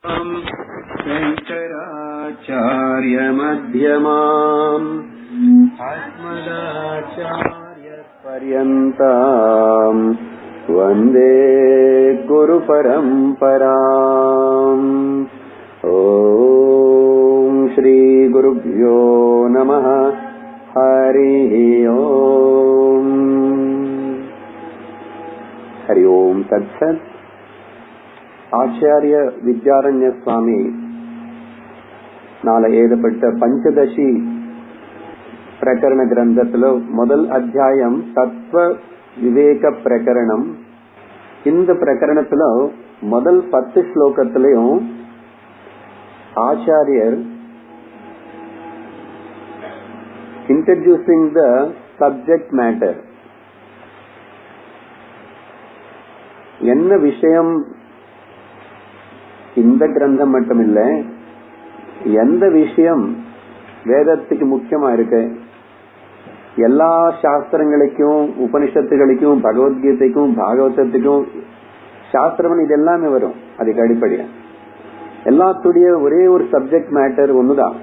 शङ्कराचार्यमध्यमाम् अस्मदाचार्यपर्यन्ताम् वन्दे गुरुपरम्पराम्। ॐ श्रीगुरुभ्यो नमः। हरिः ओम्। हरि ओम् तत्सत्। ಆಚಾರ್ಯ ವಿದ್ಯಾರಣ್ಯ ಸ್ವಾಮಿ நாளை எழுதப்பட்ட பஞ்சதசி பிரகரண கிரந்தத்துல முதல் அத்தியாயம் தத்துவ விவேக பிரகரணம். இந்த பிரகரணத்துல முதல் 10 ஸ்லோகத்திலையும் ஆச்சாரியர் இன்ட்ரோடியூசிங் த சப்ஜெக்ட் மேட்டர், என்ன விஷயம் இந்த கிரந்தம் மட்டும் இல்ல, எந்த விஷயம் வேதத்துக்கு முக்கியமா இருக்கு, எல்லா சாஸ்திரங்களுக்கும் உபனிஷத்துகளுக்கும் பகவத்கீதைக்கும் பாகவதத்துக்கும் சாஸ்திரம் இது எல்லாமே வரும். அதுக்கு அடிப்படையா எல்லாத்துடைய ஒரே ஒரு சப்ஜெக்ட் மேட்டர் ஒண்ணுதான்,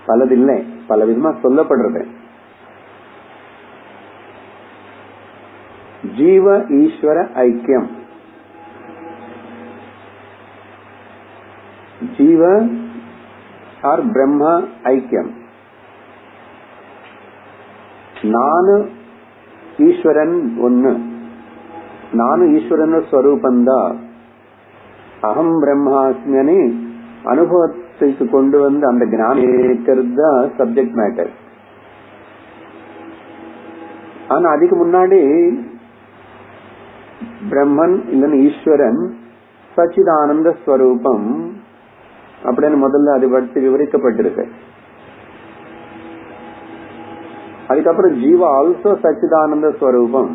பலதில்லை, பல விதமா சொல்லப்படுறது. ஜீவ ஈஸ்வர ஐக்கியம், ஜீவ ஆர் பிரம்ம ஐக்கியம். நானு ஈஸ்வரன் ஒன்னு, நானு ஈஸ்வரன் ஸ்வரூபந்தா, அகம் பிரம்மாஸ்மியனை அனுபவத்துக்கு கொண்டு வந்து அந்த ஞானம் இருக்கிறது சப்ஜெக்ட் மேட்டர். ஆனா அதுக்கு முன்னாடி பிரம்மன் இல்லைன்னு ஈஸ்வரன் சச்சிதானந்த ஸ்வரூபம் அப்படின்னு முதல்ல அதை பற்றி விவரிக்கப்பட்டிருக்கு. அதுக்கப்புறம் ஜீவா ஆல்சோ சச்சிதானந்த ஸ்வரூபம்.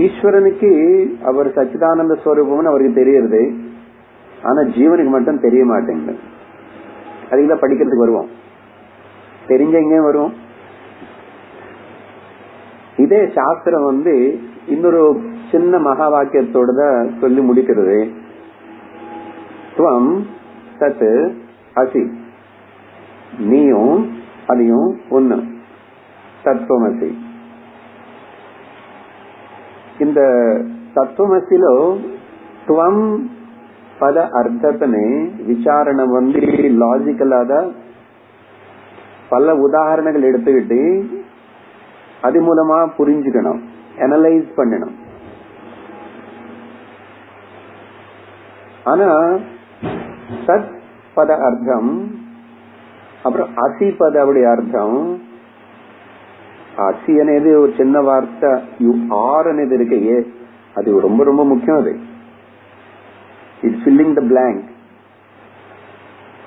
ஈஸ்வரனுக்கு அவர் சச்சிதானந்த ஸ்வரூபம்னு அவருக்கு தெரியுது, ஆனா ஜீவனுக்கு மட்டும் தெரிய மாட்டேங்குது. அதுக்குதான் படிக்கிறதுக்கு வருவோம், தெரிஞ்ச எங்க வருவோம். இதே சாஸ்திரம் இன்னொரு சின்ன மகா வாக்கியத்தோட தான் சொல்லி முடிக்கிறது. துவம் தத் அசி, நீயும் அதையும் ஒன்னு, தத்துவமசி. இந்த தத்துவமசிలో துவம் பத அர்த்தத்தினை விசாரணை லாஜிக்கலாத பல உதாரணங்கள் எடுத்துக்கிட்டு அது மூலமா புரிஞ்சுக்கணும், அனலைஸ் பண்ணணும். ஆனா சத் பத அர்த்தம் அப்புறம் அசி பத அப்படி அர்த்தம். அசி అనేది ஒரு சின்ன வார்த்தை, யூ ஆர் అనేది இருக்கு, அது ரொம்ப ரொம்ப முக்கியம். அது இட்ஸ் ஃபில்லிங் த பிளாங்க்.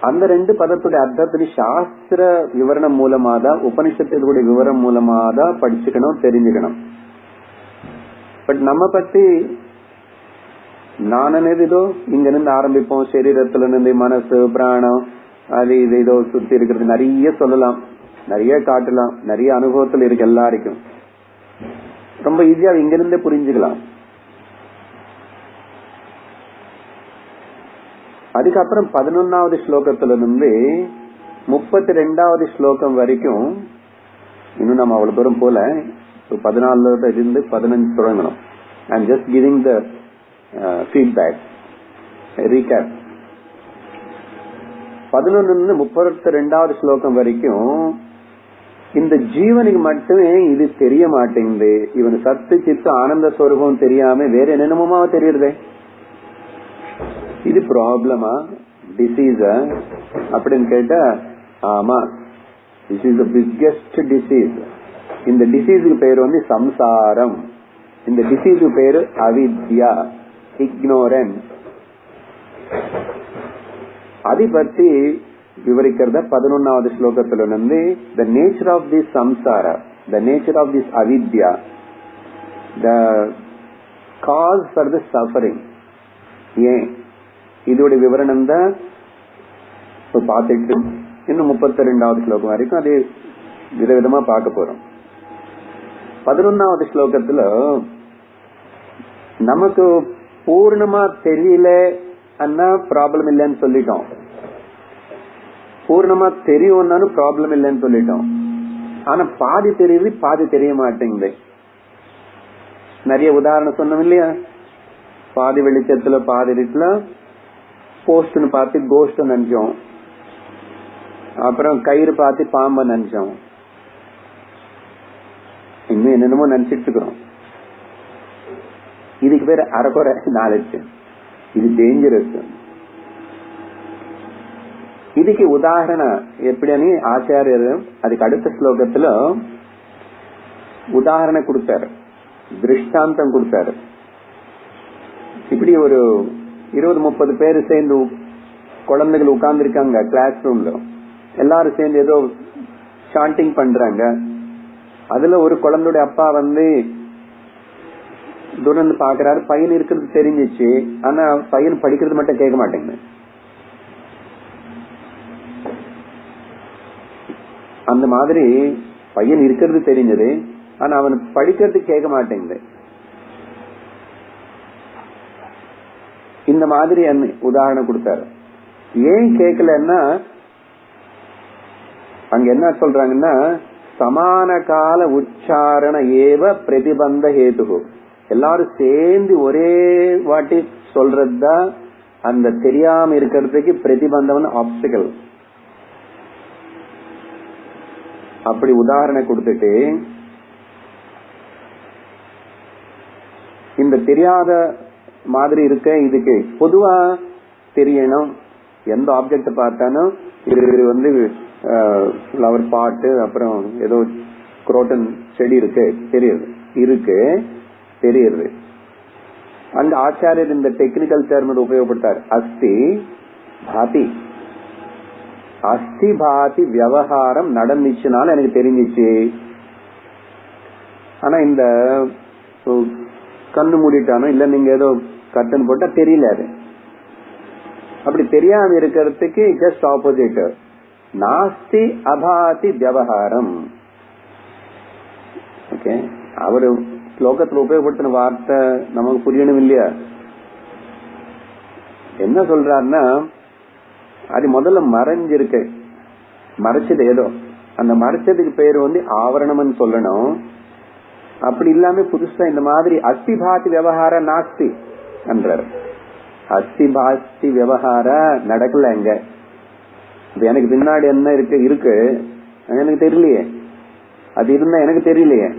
அந்த ரெண்டு பதத்துடைய அர்த்தத்துடைய சாஸ்திர விவரணம் மூலமா தான், உபனிஷத்துடைய விவரம் மூலமா தான் படிச்சுக்கணும், தெரிஞ்சுக்கணும். பட் நம்ம பத்தி நான் இதோ இங்க இருந்து ஆரம்பிப்போம், சரீரத்துல இருந்து மனசு பிராணம் அது இது இதோ சுத்தி இருக்கிறது நிறைய சொல்லலாம், நிறைய காட்டலாம், நிறைய அனுபவத்தில் இருக்கு எல்லாருக்கும். ரொம்ப ஈஸியா இங்கிருந்தே புரிஞ்சுக்கலாம். அதுக்கப்புறம் 11வது ஸ்லோகத்துல இருந்து 32வது ஸ்லோகம் வரைக்கும் இன்னும் நம்ம அவ்வளவு தூரம் போல, 14 இருந்து 15 தொடங்கணும். I am just giving the feedback, recap. 11 32வது ஸ்லோகம் வரைக்கும் இந்த ஜீவனுக்கு மட்டுமே இது தெரிய மாட்டேங்குது. இவன் சத்து சித்து ஆனந்த ஸ்வரூபம் தெரியாம வேற என்னென்னமோ தெரியுறதே. இது ப்ராப்ளமா, டிசீஸா அப்படின்னு கேட்டா ஆமா, this is the biggest disease. இந்த டிசீஸுக்கு பேரு சம்சாரம். இந்த டிசீஸுக்கு பேரு அவித்யா, ignorance. அதை பற்றி விவரிக்கிறத 11வது ஸ்லோகத்துல the nature of this samsara, the nature of this avidya, the cause for the suffering. ஏன் இதோட விவரணம் தான் பார்த்துட்டு இன்னும் 32வது ஸ்லோகம் வரைக்கும் அது விதவிதமா பார்க்க போறோம். 11வது ஸ்லோகத்துல நமக்கு பூர்ணமா தெரியல அண்ணா ப்ராப்ளம் இல்லைன்னு சொல்லிட்டோம், பூர்ணமா தெரியும்னாலும் ப்ராப்ளம் இல்லைன்னு சொல்லிட்டோம். ஆனா பாதி தெரியுது, பாதி தெரிய மாட்டேங்குது. நிறைய உதாரணம் சொன்னோம் இல்லையா? பாதி வெளிச்சத்துல பாதி இருட்டுல போஸ்ட்னு பார்த்து கோஸ்ட் நினைச்சோம், அப்புறம் கயிறு பார்த்து பாம்ப நினைச்சோம், இன்னும் என்னென்னமோ நினைச்சிட்டு இருக்கிறோம். இதுக்கு பேர் அரைக்குறை நாலேஜ். இது டேஞ்சரஸ். இதுக்கு உதாரணம் எப்படின்னு ஆச்சாரியர் அதுக்கு அடுத்த ஸ்லோகத்துல உதாரணம் கொடுத்தாரு, திருஷ்டாந்தம் கொடுத்தாரு. இப்படி ஒரு 20-30 பேர் சேர்ந்து குழந்தைகள் உட்கார்ந்து இருக்காங்க கிளாஸ் ரூம்ல, எல்லாரும் சேர்ந்து ஏதோ சாண்டிங் பண்றாங்க. அதுல ஒரு குழந்தைய அப்பா துரந்து பாக்குறாரு, பையன் இருக்கிறது தெரிஞ்சிச்சு, ஆனா பையன் படிக்கிறது மட்டும் கேட்க மாட்டேங்குது. அந்த மாதிரி பையன் இருக்கிறது தெரிஞ்சது, ஆனா அவன் படிக்கிறது கேட்க மாட்டேங்குது. இந்த மாதிரி உதாரணம் கொடுத்தாரு. ஏன் கேட்கலன்னா அங்க என்ன சொல்றாங்கன்னா, சமான கால உச்சாரண ஏவ பிரதிபந்த ஹேது. எல்லாரும் சேர்ந்து ஒரே வாட்டி சொல்றதுதான் அந்த தெரியாம இருக்கிறதுக்கு பிரதிபந்தம், ஆப்ஸ்டிகல். அப்படி உதாரணம் கொடுத்துட்டு இந்த தெரியாத மாதிரி இருக்க இதுக்கு பொதுவா தெரியணும். எந்த ஆப்ஜெக்ட் பார்த்தாலும் இது ஃப்ளவர் பாட்டு, அப்புறம் ஏதோ குரோட்டன் செடி இருக்கு தெரியுது. அந்த ஆச்சாரியர் இந்த டெக்னிக்கல் டெர்ம் உபயோகப்படுத்தார். அஸ்தி பாதி, அஸ்தி பாதி விவகாரம் நடந்துச்சுனால எனக்கு தெரிஞ்சிச்சு. ஆனா இந்த கண்ணு மூடிட்டானோ இல்ல நீங்க ஏதோ கட்டன் போட்டா தெரியல. அது அப்படி தெரியாம இருக்கிறதுக்கு ஜஸ்ட் ஆப்போசிட், நாஸ்தி அபாதி விவகாரம். ஓகே, அவரு ஸ்லோகத்துல உபயோகப்படுத்தின வார்த்தை நமக்கு புரியணும் இல்லையா? என்ன சொல்றாருன்னா, அது முதல்ல மறைஞ்சிருக்கு, மறைச்சது ஏதோ, அந்த மறைச்சதுக்கு பேரு ஆவரணம்னு சொல்லணும். அப்படி இல்லாம புதுசா இந்த மாதிரி அஸ்தி பாதி விவகார நாஸ்தி என்றார். அஸ்தி பாதி விவகார நடக்கல. எங்க எனக்கு பின்னாடி என்ன இருக்கு எனக்கு தெரியலையே, அது இருந்தா எனக்கு தெரியலையே.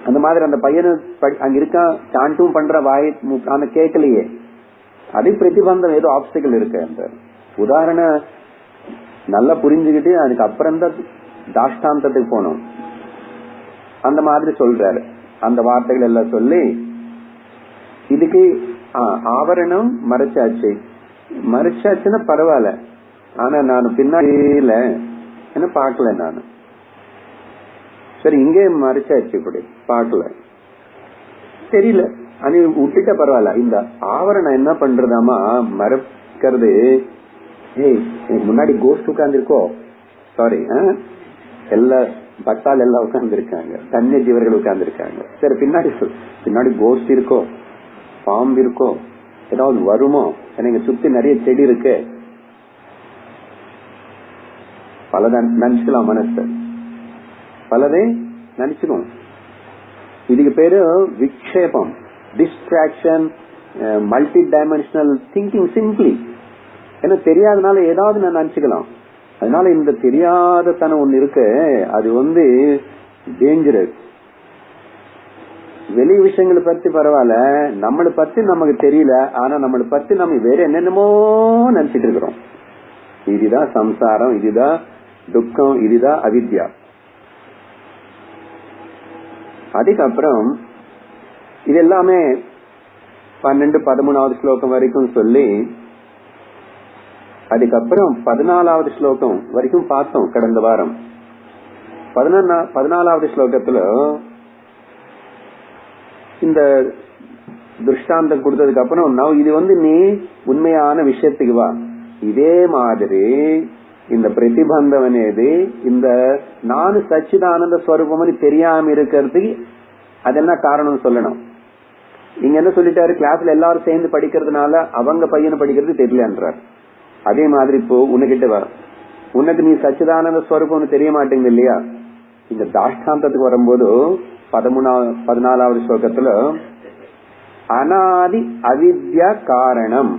அந்த மாதிரி அந்த பையனு அங்க இருக்கா, சாண்டும் பண்ற வாய் அந்த கேட்கலையே, அது பிரதிபந்தம், ஏதோ ஆப்ஸ்டிகல் இருக்கு. அந்த உதாரணம் நல்லா புரிஞ்சுக்கிட்டு அதுக்கு அப்புறம் தான் தாஷ்டாந்தத்துக்கு போனோம். அந்த மாதிரி சொல்றாரு. அந்த வார்த்தைகள் எல்லாம் சொல்லி இதுக்கு ஆவரணம் மறைச்சாச்சுன்னா பரவாயில்ல, ஆனா நான் பின்னாடி என்ன பாக்கல, நானு சரி இங்கே மறைச்சாச்சு, இப்படி பாக்கல தெரியல, அனி விட்டுட்ட பரவாயில்ல. இந்த ஆவரணம் என்ன பண்றதாமா மறைக்கிறது. முன்னாடி கோஸ்ட் உட்கார்ந்துருக்கோ, சாரி எல்லா பக்தால் எல்லாம் உட்கார்ந்து இருக்காங்க, தன்ய ஜீவர்கள் உட்கார்ந்து இருக்காங்க. சரி பின்னாடி கோஸ்ட் இருக்கோ, பாம்பு இருக்கோ, ஏதாவது வருமோ, எனக்கு சுத்தி நிறைய செடி இருக்கு, பலதான் நினைச்சுக்கலாம். மனசு பலதே நினைச்சுக்கணும். இதுக்கு பேரு விக்ஷேபம், distraction, multi dimensional thinking. Simply ஏன்னா தெரியாதனால ஏதாவது நான் நினைச்சுக்கலாம். அதனால இந்த தெரியாத தனம் ஒண்ணு இருக்கு, அது டேஞ்சரஸ். வெளி விஷயங்களை பத்தி பரவாயில்ல, நம்மளை பத்தி நமக்கு தெரியல, ஆனா நம்மளை பத்தி நம்ம வேற என்னென்னமோ நினைச்சிட்டு இருக்கிறோம். இதுதான் சம்சாரம், இதுதான் துக்கம், இதுதான் அவித்யா. அதுக்கப்புறம் இது எல்லாமே 12-13வது ஸ்லோகம் வரைக்கும் சொல்லி, அதுக்கப்புறம் 14வது ஸ்லோகம் வரைக்கும் பார்த்தோம் கடந்த வாரம். 14வது ஸ்லோகத்துல இந்த திருஷ்டாந்தம் கொடுத்ததுக்கு அப்புறம் இது நீ உண்மையான விஷயத்துக்கு வா. இதே மாதிரி இந்த பிரதிபந்தம் అనేది இந்த நான் சச்சிதானந்த ஸ்வரூபம் தெரியாம இருக்கிறதுக்கு அது என்ன காரணம் சொல்லணும். இங்க என்ன சொல்லிட்டாரு, கிளாஸ்ல எல்லாரும் சேர்ந்து படிக்கிறதுனால அவங்க பையனை படிக்கிறது தெரியலன்றார். அதே மாதிரி இப்போ உன்கிட்ட வர உனக்கு நீ சச்சிதானந்த ஸ்வரூபம் தெரிய மாட்டேங்குது இல்லையா? இந்த தாஷ்டாந்தத்துக்கு வரும்போது 14வது ஸ்லோகத்துல அநாதி அவித்யா காரணம்,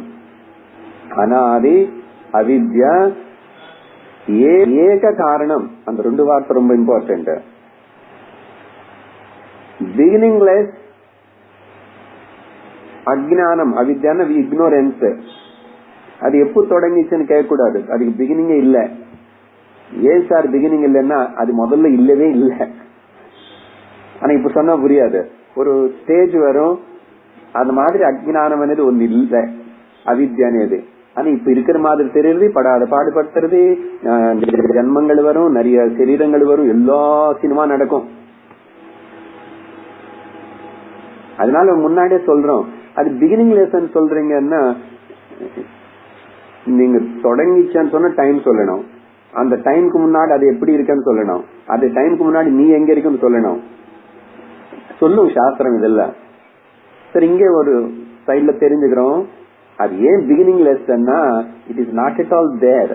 அநாதி அவித்யா ஏக காரணம், அந்த 2 வார்த்தை ரொம்ப இம்பார்ட்டன்ட். பிகினிங்லெஸ் அஜ்ஞானம், அவித்யான இக்னோரன்ஸ், அது எப்போ தொடங்கிச்சுன்னு கேட்க கூடாது. அதுக்கு பிகினிங்கே இல்ல. ஏன் சார் பிகினிங் இல்லைன்னா அது முதல்ல இல்லவே இல்லை. ஆனா இப்ப சொன்னா புரியாது. ஒரு ஸ்டேஜ் வரும், அந்த மாதிரி அஜ்ஞானம் అనేది ஒன்னு இல்ல, அவித்யா అనేది. ஆனா இப்ப இருக்கிற மாதிரி தெரியுது, படாத பாடுபடுத்துறது, ஜன்மங்கள் வரும், நிறைய சரீரங்கள் வரும், எல்லா சினிமா நடக்கும். அதனால முன்னாடியே சொல்றோம், அது பிகினிங் லெசன் சொல்றீங்கன்னா நீங்க தொடங்கிச்சன்னு சொன்ன டைம் சொல்லணும், அந்த டைமுக்கு முன்னாடி அது எப்படி இருக்குன்னு சொல்லணும், அது டைமுக்கு முன்னாடி நீ எங்க இருக்குன்னு சொல்லணும். சொல்லும் சாஸ்திரம் இதெல்லாம். சரி, இங்கே ஒரு சைட்ல தெரிஞ்சுக்கிறோம், அது ஏன் பிகினிங் லெசன்னா it is not at all there.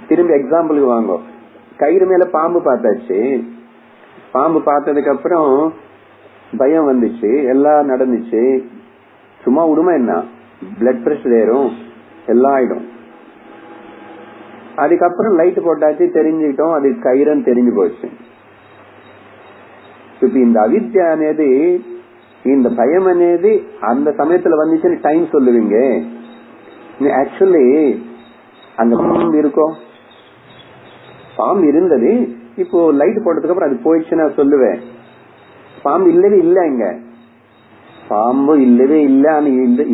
திரும்பி எக்ஸாம்பிளுக்கு வாங்க. கயிறு மேல பாம்பு பார்த்தாச்சு, பாம்பு பார்த்ததுக்கு அப்புறம் பயம் வந்துச்சு, எல்லாம் நடந்துச்சு. சும்மா விடுமா என்ன, பிளட் பிரஷர் ஏறும், எல்லாம் ஆயிடும். அதுக்கப்புறம் லைட் போட்டாச்சு, தெரிஞ்சுக்கிட்டோம் அது கயிறுன்னு தெரிஞ்சு போச்சு. இப்ப இந்த அவித்யா అనేది, இந்த பயம் అనేది அந்த சமயத்துல வந்துச்சுன்னு டைம் சொல்லுவீங்க. ஆக்சுவலி அந்த பாம்பு இருக்கும், பாம்பு இருந்தது, இப்போ லைட் போட்டதுக்கு அப்புறம் அது போயிடுச்சுன்னா சொல்லுவேன். பாம்பு இல்லவே இல்ல, இங்க பாம்பு இல்லவே இல்ல,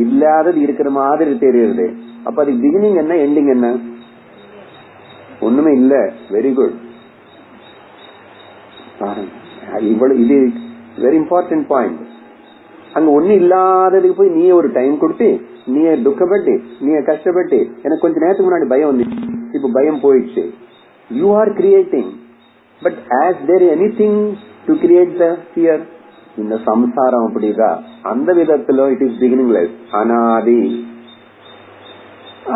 இல்லாதது இருக்கிற மாதிரி தெரியுது. அப்ப அதுக்கு பிகினிங் என்ன, எண்டிங் என்ன? ஒண்ணுமே இல்ல. Very good. இது வெரி இம்பார்ட்டன்ட் பாயிண்ட். அங்க ஒண்ணு இல்லாததுக்கு போய் நீ ஒரு டைம் கொடுத்து, நீ துக்கப்பட்டு, நீ கஷ்டப்பட்டு, எனக்கு கொஞ்ச நேரத்துக்கு முன்னாடி பயம் வந்துச்சு, இப்ப பயம் போயிடுச்சு. You are creating, but is there anything to create the fear? இந்த சம்சாரம் அப்படிதான். அந்த விதத்துல இட் இஸ் பிகினிங்லெஸ், அநாதி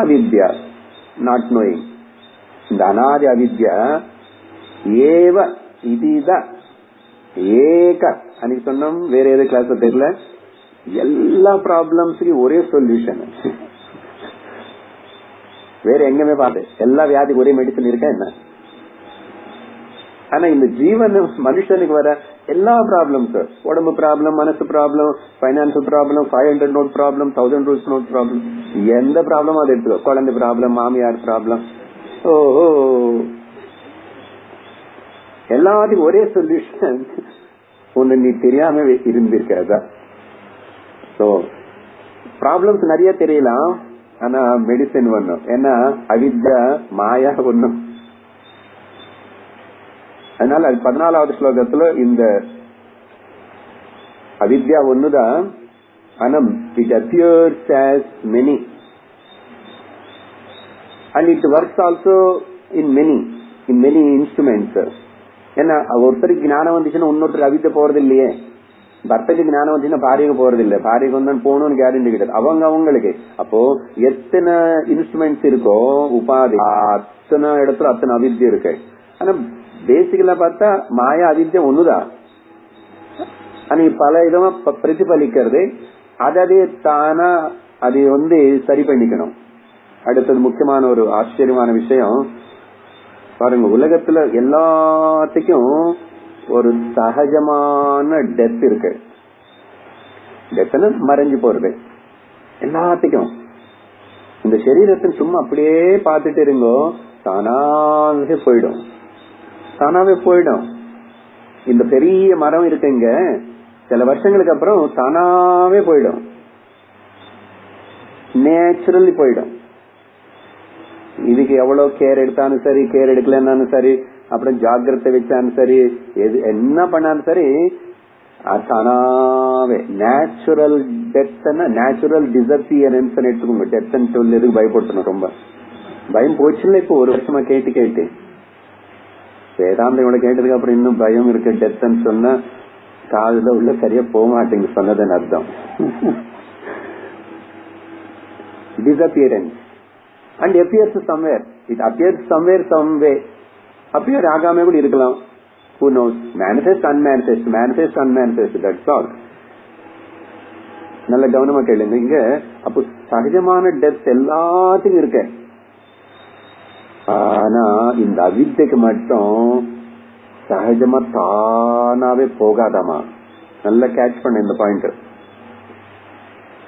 அவித்யா, நாட் நோயிங். இந்த அநாதி அவித்யா ஏவ இதித ஏக அன்னைக்கு சொன்னோம். வேற ஏதோ கிளாஸ் தெரியல, எல்லா ப்ராப்ளம்ஸுக்கு ஒரே சொல்யூஷன். வேற எங்கமே பாரு, எல்லா வியாதிக்கு ஒரே மெடிசன் இருக்கா என்ன? ஆனா இந்த ஜீவன் மனுஷனுக்கு வர எல்லா ப்ராப்ளம்ஸ், உடம்பு ப்ராப்ளம், மனசு problem, financial problem, 500 note problem, 1000 rules note problem, எந்த ப்ராப்ளமும் அது எடுத்துக்கோ. குழந்தை ப்ராப்ளம், மாமியார் ப்ராப்ளம், ஓஹோ, எல்லாத்துக்கும் ஒரே சொல்யூஷன். ஒண்ணு நீ தெரியாம இருந்திருக்கிறதா. சோ ப்ராப்ளம்ஸ் நிறைய தெரியலாம், ஆனா மெடிசன் ஒண்ணும். ஏன்னா அவித்யா மாயா ஒண்ணும். அதனால 14வது ஸ்லோகத்துல இந்த அவித்யா ஒண்ணுதான் அனம். It appears as many and it works also in many instruments. ஏன்னா ஒருத்தருக்கு ஞானம் வந்துச்சுன்னா இன்னொருத்தருக்கு அவித்த போறது இல்லையே. பர்த்தக்கு ஞானம் வந்துச்சுன்னா பாரியக்கு போறது இல்ல, பாரியக்கு வந்து போகணும்னு கேரண்டி கிடையாது அவங்களுக்கு. அப்போ எத்தனை இன்ஸ்ட்ருமெண்ட்ஸ் இருக்கோ உபாதி, அத்தனை இடத்துல அத்தனை அவித்யா இருக்கு. ஆனா பேசிக்கலா பார்த்தா மாயா அவித்யா ஒண்ணுதான். ஆனா பல விதமா பிரதிபலிக்கிறது. அதே தானா அது வந்து சரி பண்ணிக்கணும். அடுத்தது முக்கியமான ஒரு ஆச்சரியமான விஷயம் பாருங்க, உலகத்துல எல்லாத்துக்கும் ஒரு சகஜமான டெத் இருக்கு. டெத்னு மறைஞ்சு போறது எல்லாத்துக்கும். இந்த சரீரத்தை சும்மா அப்படியே பார்த்துட்டு இருங்கோ, தானாவே போயிடும், தானாவே போயிடும். இந்த பெரிய மரம் இருக்குங்க, சில வருஷங்களுக்கு அப்புறம் தானாவே போயிடும், நேச்சுரலி போயிடும். இதுக்கு எவ்வளவு கேர் எடுத்தாலும் சரி, கேர் எடுக்கலன்னாலும் சரி, அப்புறம் ஜாக்கிரதை வச்சாலும் சரி, எது என்ன பண்ணாலும் சரி, தானாவே நேச்சுரல் டெத், நேச்சுரல் டிசப்பியரன்ஸ் எடுத்துக்கோங்க. டெத் சொல்லதுக்கு பயப்படணும், ரொம்ப பயம் போச்சுல்ல. இப்போ ஒரு வருஷமா கேட்டு வேதாந்த இவ்வளவு கேட்டதுக்கு அப்புறம் இன்னும் பயம் இருக்கு டெத்ன்னு சொன்னா காதுல உள்ள சரியா போக மாட்டேங்க சொன்னதன் அர்த்தம். Disappearance and appears somewhere. It appears somewhere, some way. Appear ஆகாம கூட இருக்கலாம். Who knows? Manifest, unmanifest, manifest, unmanifest. That's all. நல்ல கவனமா கேளுங்க. இங்க அப்போ சகஜமான டெத் எல்லாத்துக்கும் இருக்கு. ஆனா இந்த அவித்தைக்கு மட்டும் சகஜமா தானாவே போகாதாமா. நல்லா கேட்ச் பண்ண இந்த பாயிண்ட்.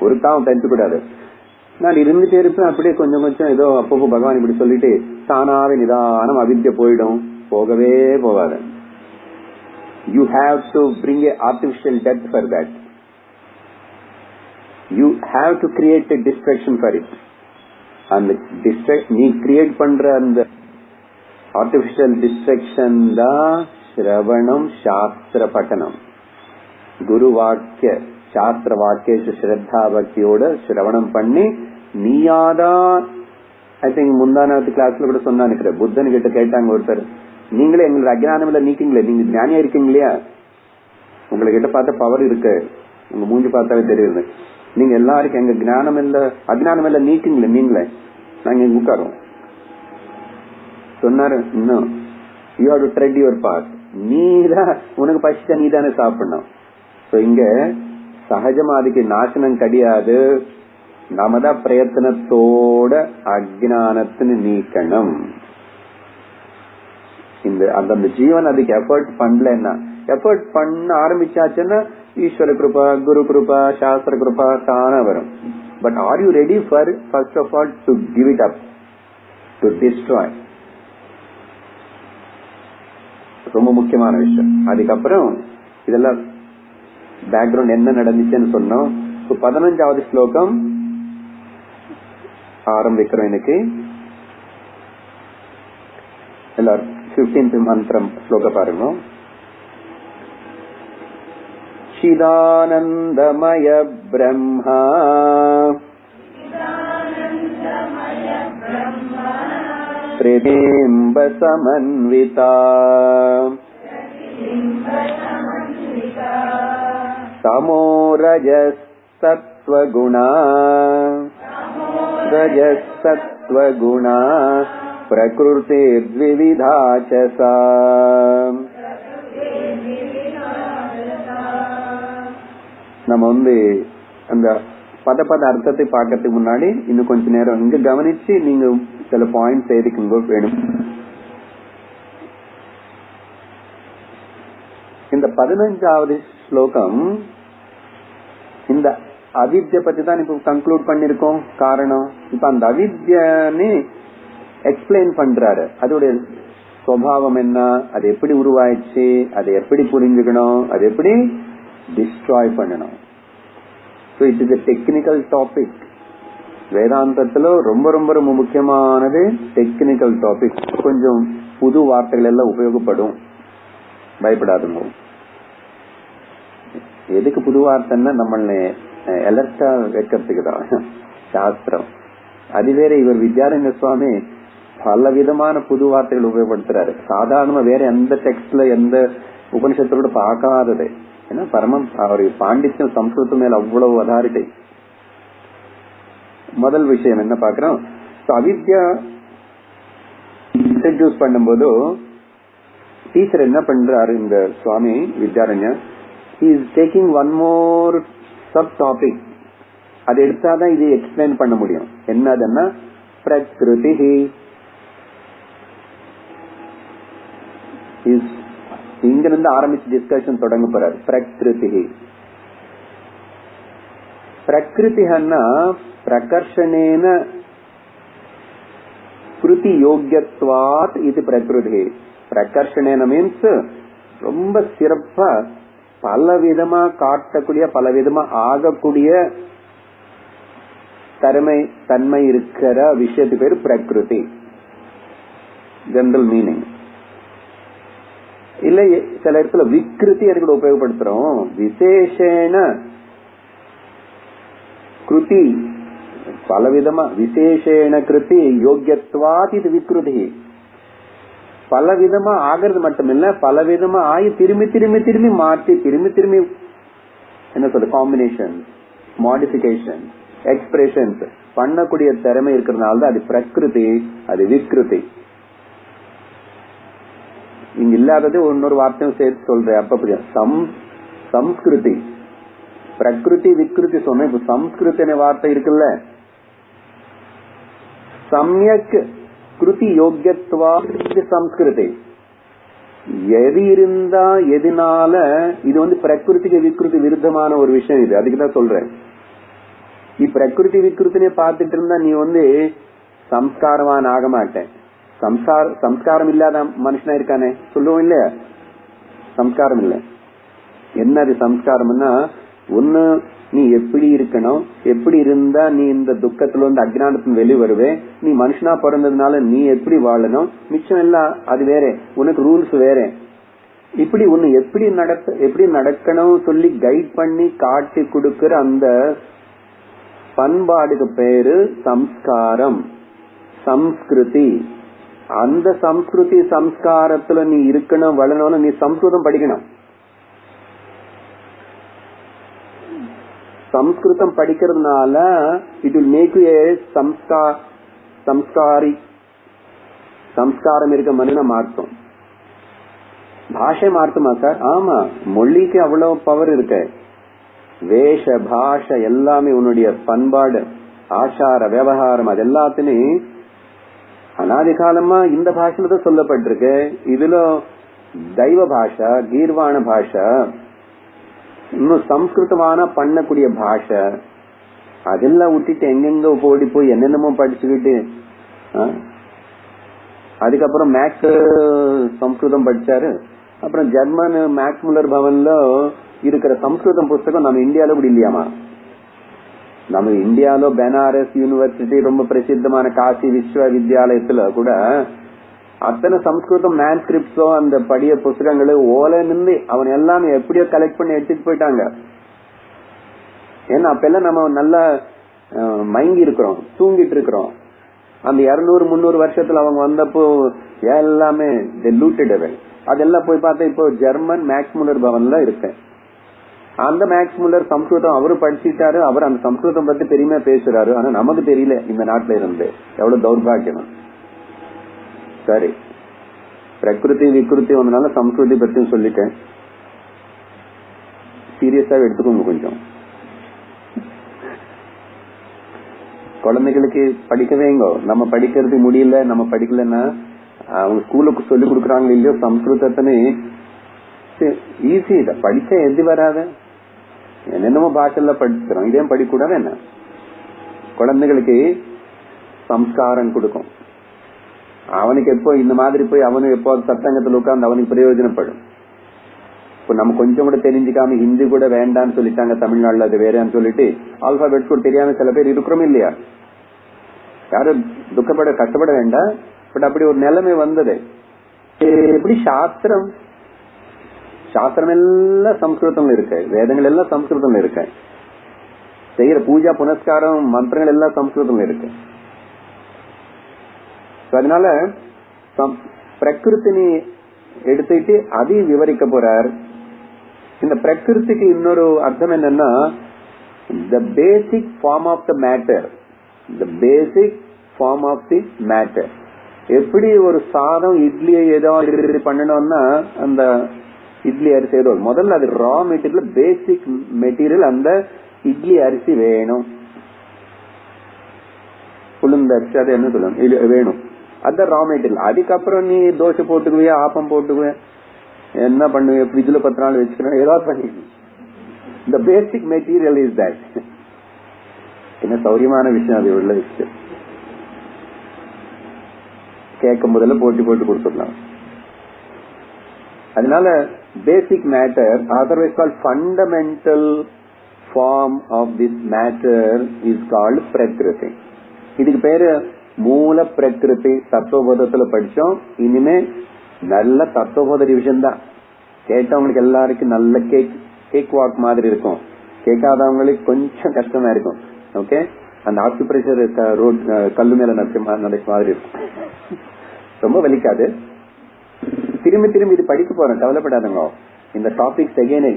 ஒரு தாம் தெரிஞ்சு கூடாது. நான் இருந்துட்டே இருப்பேன், அப்படியே கொஞ்சம் கொஞ்சம் ஏதோ அப்பப்போ பகவான் இப்படி சொல்லிட்டு தானாவே நிதானம் அவித்ய போயிடும். போகவே போகாது. You have to bring A artificial death for that. You have to create a distraction for it. அந்த நீ கிரியேட் பண்ற அந்த ஆர்டிபிஷியல் டிஸ்ட்ராக்ஷன் தான் ஸ்ரவணம், சாஸ்திர பட்டனம். குரு வாக்கிய சாஸ்திர வாக்கிய ஸ்ரத்தா பக்தியோட சிரவணம் பண்ணி நீயாதான். ஐ திங்க் முந்தானத்து கிளாஸ்ல கூட சொன்னா நினைக்கிற புத்தன் கிட்ட கேட்டாங்க ஒருத்தர், நீங்களே எங்களோட அஜ்ஞானம் இல்ல நீக்கிங்களே, நீங்க ஞானியா இருக்கீங்க இல்லையா, உங்களை கிட்ட பார்த்த பவர் இருக்கு, உங்க மூஞ்சி பார்த்தாவே தெரியுது, நீங்க எல்லாருக்கும் எங்க ஞானம் இல்ல அஜ்ஞானம் இல்ல நீக்கிங்களே நீங்களே, நாங்க இங்க உட்காரோம் சொன்னாரு. இன்னும் you have to thread your part. நீதான் உனக்கு பசிச்சா நீ தானே சாப்பிடணும். இங்க சகஜமா அதுக்கு நாசனம் கிடையாது. நாம தான் பிரயத்தனத்தோட அஜ்ஞானத்தின்னு நீக்கணும். இந்த அந்த ஜீவன் அதுக்கு எஃபர்ட் பண்ணலன்னா, எஃபர்ட் பண்ண ஆரம்பிச்சாச்சுன்னா ஈஸ்வர கிருபா, குரு கிருபா, சாஸ்திர கிருபா தானே வரும். But are you ready for first of all to give it up, to destroy? ரொம்ப முக்கியமான விஷயம். அதுக்கப்புறம் இதெல்லாம் பேக்ரவுண்ட் என்ன நடந்துச்சுன்னு சொன்னோம். 15வது ஸ்லோகம் ஆரம்பிக்கிறோம் இன்னைக்கு. எல்லாரும் 15th மந்திரம் ஸ்லோக பாருங்க. சிதானந்தமய பிரம்மா பிரதிபிம்ப சமன்விதா தமோ ரஜஸ்தத்வகுணா பிரகிருதிர்த்விவிதா ச சா. நம்ம அந்த பத அர்த்தத்தை பார்க்கறதுக்கு முன்னாடி இன்னும் கொஞ்ச நேரம் இங்க கவனிச்சு நீங்க சில பாயிண்ட்ஸ் எழுதிக்குங்க வேணும். இந்த 15வது ஸ்லோகம் இந்த அவித்ய பத்தி தான் இப்ப கன்க்ளூட் பண்ணிருக்கோம். காரணம், இப்ப அந்த அவித்யன்னு எக்ஸ்பிளைன் பண்றாரு. அதோட சுபாவம் என்ன, அது எப்படி உருவாயிடுச்சு, அதை எப்படி புரிஞ்சுக்கணும், அது எப்படி டிஸ்ட்ராய் பண்ணணும். So it is a technical topic. வேதாந்தத்துல ரொம்ப ரொம்ப ரொம்ப முக்கியமானது டெக்னிக்கல் டாபிக். கொஞ்சம் புது வார்த்தைகள் எல்லாம் உபயோகப்படும், பயப்படாதுங்க. எதுக்கு புது வார்த்தைன்னா நம்மள எலர்ட்டா வைக்கிறதுக்கு தான் சாஸ்திரம். அது வேற, இவர் வித்யாரண்ய சுவாமி பல விதமான புது வார்த்தைகள் உபயோகப்படுத்துறாரு. சாதாரணமா வேற எந்த டெக்ஸ்ட்ல எந்த உபனிஷத்தோட பார்க்காதது. ஏன்னா பரமம் அவர் பாண்டித்யம் சம்ஸ்கிருதம் மேல அவ்வளவு அதாரிட்டி. முதல் விஷயம் என்ன பாக்குறோம், அவித்யா இன்ட்ரடியூஸ் பண்ணும்போது டீச்சர் என்ன பண்றாரு இந்த சுவாமி Vidyaranya, he is taking one more sub topic. அது எடுத்தாதான் இது எக்ஸ்பிளைன் பண்ண முடியும். என்னதுன்னா பிரகிருதி. இங்கிருந்து ஆரம்பிச்சு டிஸ்கஷன் தொடங்க போறாரு. பிரகிருதி பிரகிருதின்னா பிரகர்ஷணேன கிருதி யோக்யத்வாத். இது பிரகிருதி. பிரகர்ஷணேன மீன்ஸ் ரொம்ப சிறப்பா பலவிதமா காட்டக்கூடிய, பலவிதமா ஆகக்கூடிய தன்மை இருக்கிற விஷயத்து பேரு பிரகிருதி. General meaning. இல்ல சில இடத்துல விக்ருதி எனக்கு உபயோகப்படுத்துறோம். விசேஷேன கிருதி, பலவிதமா விசேஷேன கிருதி யோக்யத்வாத். இது விக்ருதி. பல விதமா ஆகிறது மட்டுமில்ல, பல விதமா ஆகி திரும்பி திரும்பி திரும்பி மாற்றி திரும்பி திரும்பி என்ன சொல்ற காம்பினேஷன், மாடிபிகேஷன், எக்ஸ்பிரஷன்ஸ் பண்ணக்கூடிய திறமை இருக்கிறதுனால தான் அது பிரகிருதி, அது விக்ருதி. இங்க இல்லாதது இன்னொரு வார்த்தையும் சேர்த்து சொல்றேன். அப்ப புரியும். சம்ஸ்கிருதி, பிரகிருதி விக்ருதி சொன்ன. இப்ப சம்ஸ்கிருதி வார்த்தை இருக்குல்ல, சமயக் கிருதி யோக்கியத்துவா சம்ஸ்கிருதி. எது இருந்தா எதுனால, இது பிரகிருதிக்கு விக்ருதி விருத்தமான ஒரு விஷயம். இது அதுக்குதான் சொல்றேன். பிரகிருதி விக்ருத்தினே பார்த்துட்டு இருந்தா நீ சம்ஸ்காரவான் ஆக மாட்டேன். சம்ஸ்காரம் இல்லாத மனுஷனா இருக்கானே சொல்லுவோம் இல்லையா? சம்ஸ்காரம் இல்ல. என்னது சம்ஸ்காரம்னா, ஒண்ணு நீ எப்படி இருக்கணும், எப்படி இருந்தா நீ இந்த துக்கத்துல அஜ்ஞானத்தின் வெளியே வருவே, நீ மனுஷனா பிறந்ததுனால நீ எப்படி வாழணும், மிச்சம் எல்லாம் அது வேற, உனக்கு ரூல்ஸ் வேற. இப்படி ஒண்ணு எப்படி நடக்கணும் சொல்லி கைட் பண்ணி காட்டி கொடுக்கிற அந்த பண்பாடுக்கு பேரு சம்ஸ்காரம், சம்ஸ்கிருதி. அந்த சம்ஸ்கிருதி சம்ஸ்காரத்துல நீ இருக்கணும், வளரணும். நீ சம்ஸ்கிருதம் படிக்கணும். சம்ஸ்கிருதம் படிக்கிறதுனால இட் வில் மேக் யூ ஏ சம்ஸ்காரி. சம்ஸ்காரம் இருக்க மனிதனை மாற்றும். பாஷை மாற்றுமா சார்? ஆமா, மொழிக்கு அவ்வளவு பவர் இருக்கு. வேஷ பாஷை எல்லாமே உன்னுடைய பண்பாடு, ஆச்சார விவகாரம், அது எல்லாத்தையும் அநாதி காலமா இந்த பாஷையில தான் சொல்லப்பட்டிருக்கு. இதுல தெய்வ பாஷா, கீர்வாண பாஷா, இன்னும் சம்ஸ்கிருதமான பண்ணக்கூடிய பாஷை, அதெல்லாம் விட்டுட்டு எங்கெங்க ஓடி போய் என்னென்னமோ படிச்சுக்கிட்டு, அதுக்கப்புறம் மேக்ஸ் சம்ஸ்கிருதம் படிச்சாரு. அப்புறம் ஜெர்மன் மேக்ஸ் முல்லர் பவன்ல இருக்கிற சம்ஸ்கிருதம் புஸ்தகம் நம்ம இந்தியால கூட இல்லையாமா? நம்ம இந்தியால பெனாரஸ் யூனிவர்சிட்டி, ரொம்ப பிரசித்தமான காசி விஸ்வவித்யாலயத்துல கூட அத்தனை சம்ஸ்கிருதம் மேன்ஸ்கிரிப்ட்ஸோ அந்த படிய புஸ்தகங்களு ஓலை நின்று அவன் எல்லாமே எப்படியோ கலெக்ட் பண்ணி எடுத்துட்டு போயிட்டாங்க. ஏன்னா அப்ப எல்லாம் நம்ம நல்லா மயங்கி இருக்கிறோம், தூங்கிட்டு இருக்கிறோம். அந்த 200-300 வருஷத்துல அவங்க வந்தப்போ எல்லாமே அதெல்லாம் போய் பார்த்தா இப்போ ஜெர்மன் மேக்ஸ் முல்லர் பவன்ல இருக்கு. அந்த மேக்ஸ் முல்லர் சம்ஸ்கிருதம் அவரு படிச்சுட்டாரு. அவர் அந்த சம்ஸ்கிருதம் பத்தி பெருமையா பேசுறாரு. ஆனா நமக்கு தெரியல இந்த நாட்டுல இருந்து. எவ்வளவு தௌர்பாகியம். சரி, பிரகிருதி விக்ருதி வந்தனால சம்ஸ்கிருதி பத்தியும் சொல்லிட்டேன். சீரியஸா எடுத்துக்கோங்க கொஞ்சம். குழந்தைகளுக்கு படிக்கவேங்க. நம்ம படிக்கிறது முடியல, நம்ம படிக்கலன்னா அவங்க ஸ்கூலுக்கு சொல்லி கொடுக்குறாங்க இல்லையோ சம்ஸ்கிருதத்தினே ஈஸி. இத படிச்சா எது வராத என்னென்னமோ பாஷைல படிச்சுக்கிறோம். இதே படிக்கூடாது என்ன? குழந்தைகளுக்கு சம்ஸ்காரம் கொடுக்கும். அவனுக்கு எப்போ இந்த மாதிரி போய் அவனு எப்போ சத்தங்கத்தில் உட்கார்ந்து அவனுக்கு பிரயோஜனப்படும். இப்ப நம்ம கொஞ்சம் கூட தெரிஞ்சுக்காம ஹிந்தி கூட வேண்டான்னு சொல்லிட்டாங்க தமிழ்நாடுல, அது வேறன்னு சொல்லிட்டு ஆல்பாபெட்ஸ் கூட தெரியாம சில பேர் இருக்கிறோம் இல்லையா? யாரும் துக்கப்பட கஷ்டப்பட வேண்டாம். பட் அப்படி ஒரு நிலைமை வந்தது. எப்படி சாஸ்திரம் எல்லாம் சம்ஸ்கிருதம் இருக்கு, வேதங்கள் எல்லாம் சம்ஸ்கிருதம் இருக்கு, செய்யற பூஜா புனஸ்காரம் மந்திரங்கள் எல்லாம் சம்ஸ்கிருதம் இருக்கு. அதனால பிரகிருத்தினி எடுத்துட்டு அதையும் விவரிக்க போறார். இந்த பிரகிருதிக்கு இன்னொரு அர்த்தம் என்னன்னா, the basic form of the matter, the basic form of the matter. எப்படி ஒரு சாதம் இட்லியை ஏதாவது பண்ணணும்னா அந்த இட்லி அரிசி ஏதோ முதல்ல அது ரா மெட்டீரியல், பேசிக் மெட்டீரியல் அந்த இட்லி அரிசி வேணும். உளுந்த அரிசி அது என்ன சொல்லணும் வேணும், அதான் ரா மெட்டீரியல். அதுக்கப்புறம் நீ தோசை போட்டுக்குவியா, ஆப்பம் போட்டுக்குவே, என்ன பண்ணுவேன், ஃப்ரிட்ஜ்ல 10 நாள் வச்சுக்கிறேன், ஏதாவது பண்ணி. இந்த பேசிக் மெட்டீரியல் இஸ் தட். என்ன சௌரியமான விஷயம் அது உள்ள விஷயம். கேட்கும் போதெல்ல போட்டு கொடுத்துடலாம். அதனால basic matter, otherwise called fundamental form of this matter is called பிரகிருதி. இதுக்கு பேரு மூல பிரகிருதி. தத்துவபோதத்துல படிச்சோம். இனிமே நல்ல தத்துவபோத ரிவிஷன் தான். கேட்டவங்களுக்கு எல்லாருக்கும் நல்ல கேக் வாக் மாதிரி இருக்கும், கேட்காதவங்களுக்கு கொஞ்சம் கஷ்டமா இருக்கும். ஓகே, அந்த ஆக்குப்ரெஷர் ரோட் கல்லு மேல நடக்க மாதிரி இருக்கும். ரொம்ப வலிக்காது. திரும்பி திரும்பி இது படிக்க போறோம், கவலைப்படாதுங்க. இந்த டாபிக்ஸ் அகைன்.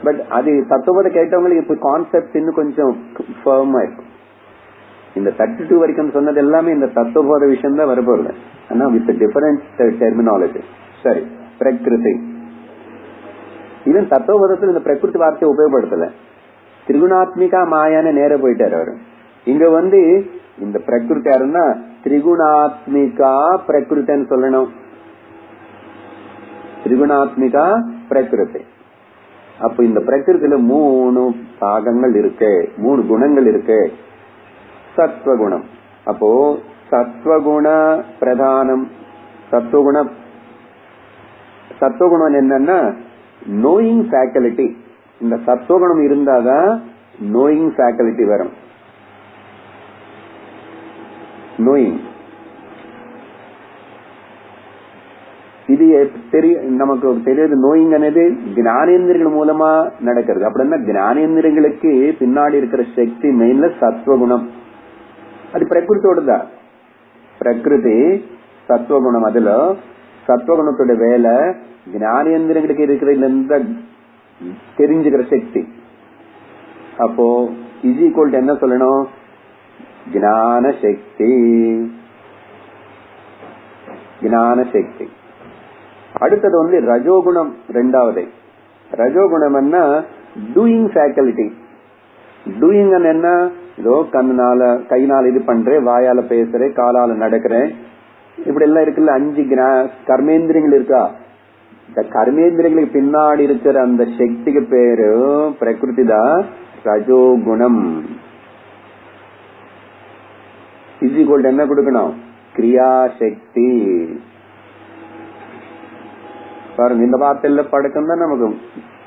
பட் அது தத்துவத்தை கேட்டவங்களுக்கு இப்ப கான்செப்ட் இன்னும் கொஞ்சம் ஃபர்மா இருக்கும். இந்த 32 வரைக்கும் சொன்னது எல்லாமே இந்த தத்துவபோத விஷயம் தான் வரப்போறது. ஆனா வித் டிஃபரண்ட் டெர்மினாலஜி. சரி, பிரகிருதி. இவன் தத்துவபோதத்தில் இந்த பிரகிருதி வார்த்தையை உபயோகப்படுத்தல. திரிகுணாத்மிகா மாயான நேர போயிட்டாரு அவரு. இங்க இந்த பிரகிருதி யாருன்னா திரிகுணாத்மிகா பிரகிருத்தின்னு சொல்லணும். திரிகுணாத்மிகா பிரகிருதி. அப்ப இந்த பிரகிருதியில 3 பாகங்கள் இருக்கு, 3 குணங்கள் இருக்கு. சத்வகுணம். அப்போ சத்வகுண பிரதானம். சத்வகுணம் என்னன்னா நோயிங் ஃபேக்கல்டி. இந்த சத்வகுணம் இருந்தாதான் நோயிங் ஃபேக்கல்டி வரும். நோயிங் இது நமக்கு தெரியாது. நோயிங் అనేది ஞானேந்திரங்கள் மூலமா நடக்கிறது. அப்படின்னா ஞானேந்திரங்களுக்கு பின்னாடி இருக்கிற சக்தி மெயின்ல சத்வகுணம். அது பிரகிருத்தோடதான். பிரகிருதி சத்வகுணம். அதுல சத்வகுணத்தோட வேலை ஞானேந்திரங்களுக்கு இருக்கிற இந்த தெரிஞ்சுக்கிற சக்தி. அப்போ இஸ் ஈக்குவல் டு என்ன சொல்லணும்? ஞான சக்தி. ஞான சக்தி. அடுத்தது ரஜோகுணம். ரெண்டாவது ரஜோகுணம் என்ன? Doing faculty. டூயிங் என்ன? இதோ கண்ணால கைனால இது பண்றேன், வாயால பேசுறேன், காலால நடக்கிறேன், இப்படி எல்லாம் இருக்குல்ல. 5 கர்மேந்திரியங்கள் இருக்கா? இந்த கர்மேந்திரியங்களுக்கு பின்னாடி இருக்கிற அந்த சக்திக்கு பேரு பிரகிருதி தான் ரஜோகுணம். இஸ் என்ன கொடுக்கணும்? கிரியா சக்தி. பாருங்க, இந்த வார்த்தையில பழக்கம் தான் நமக்கு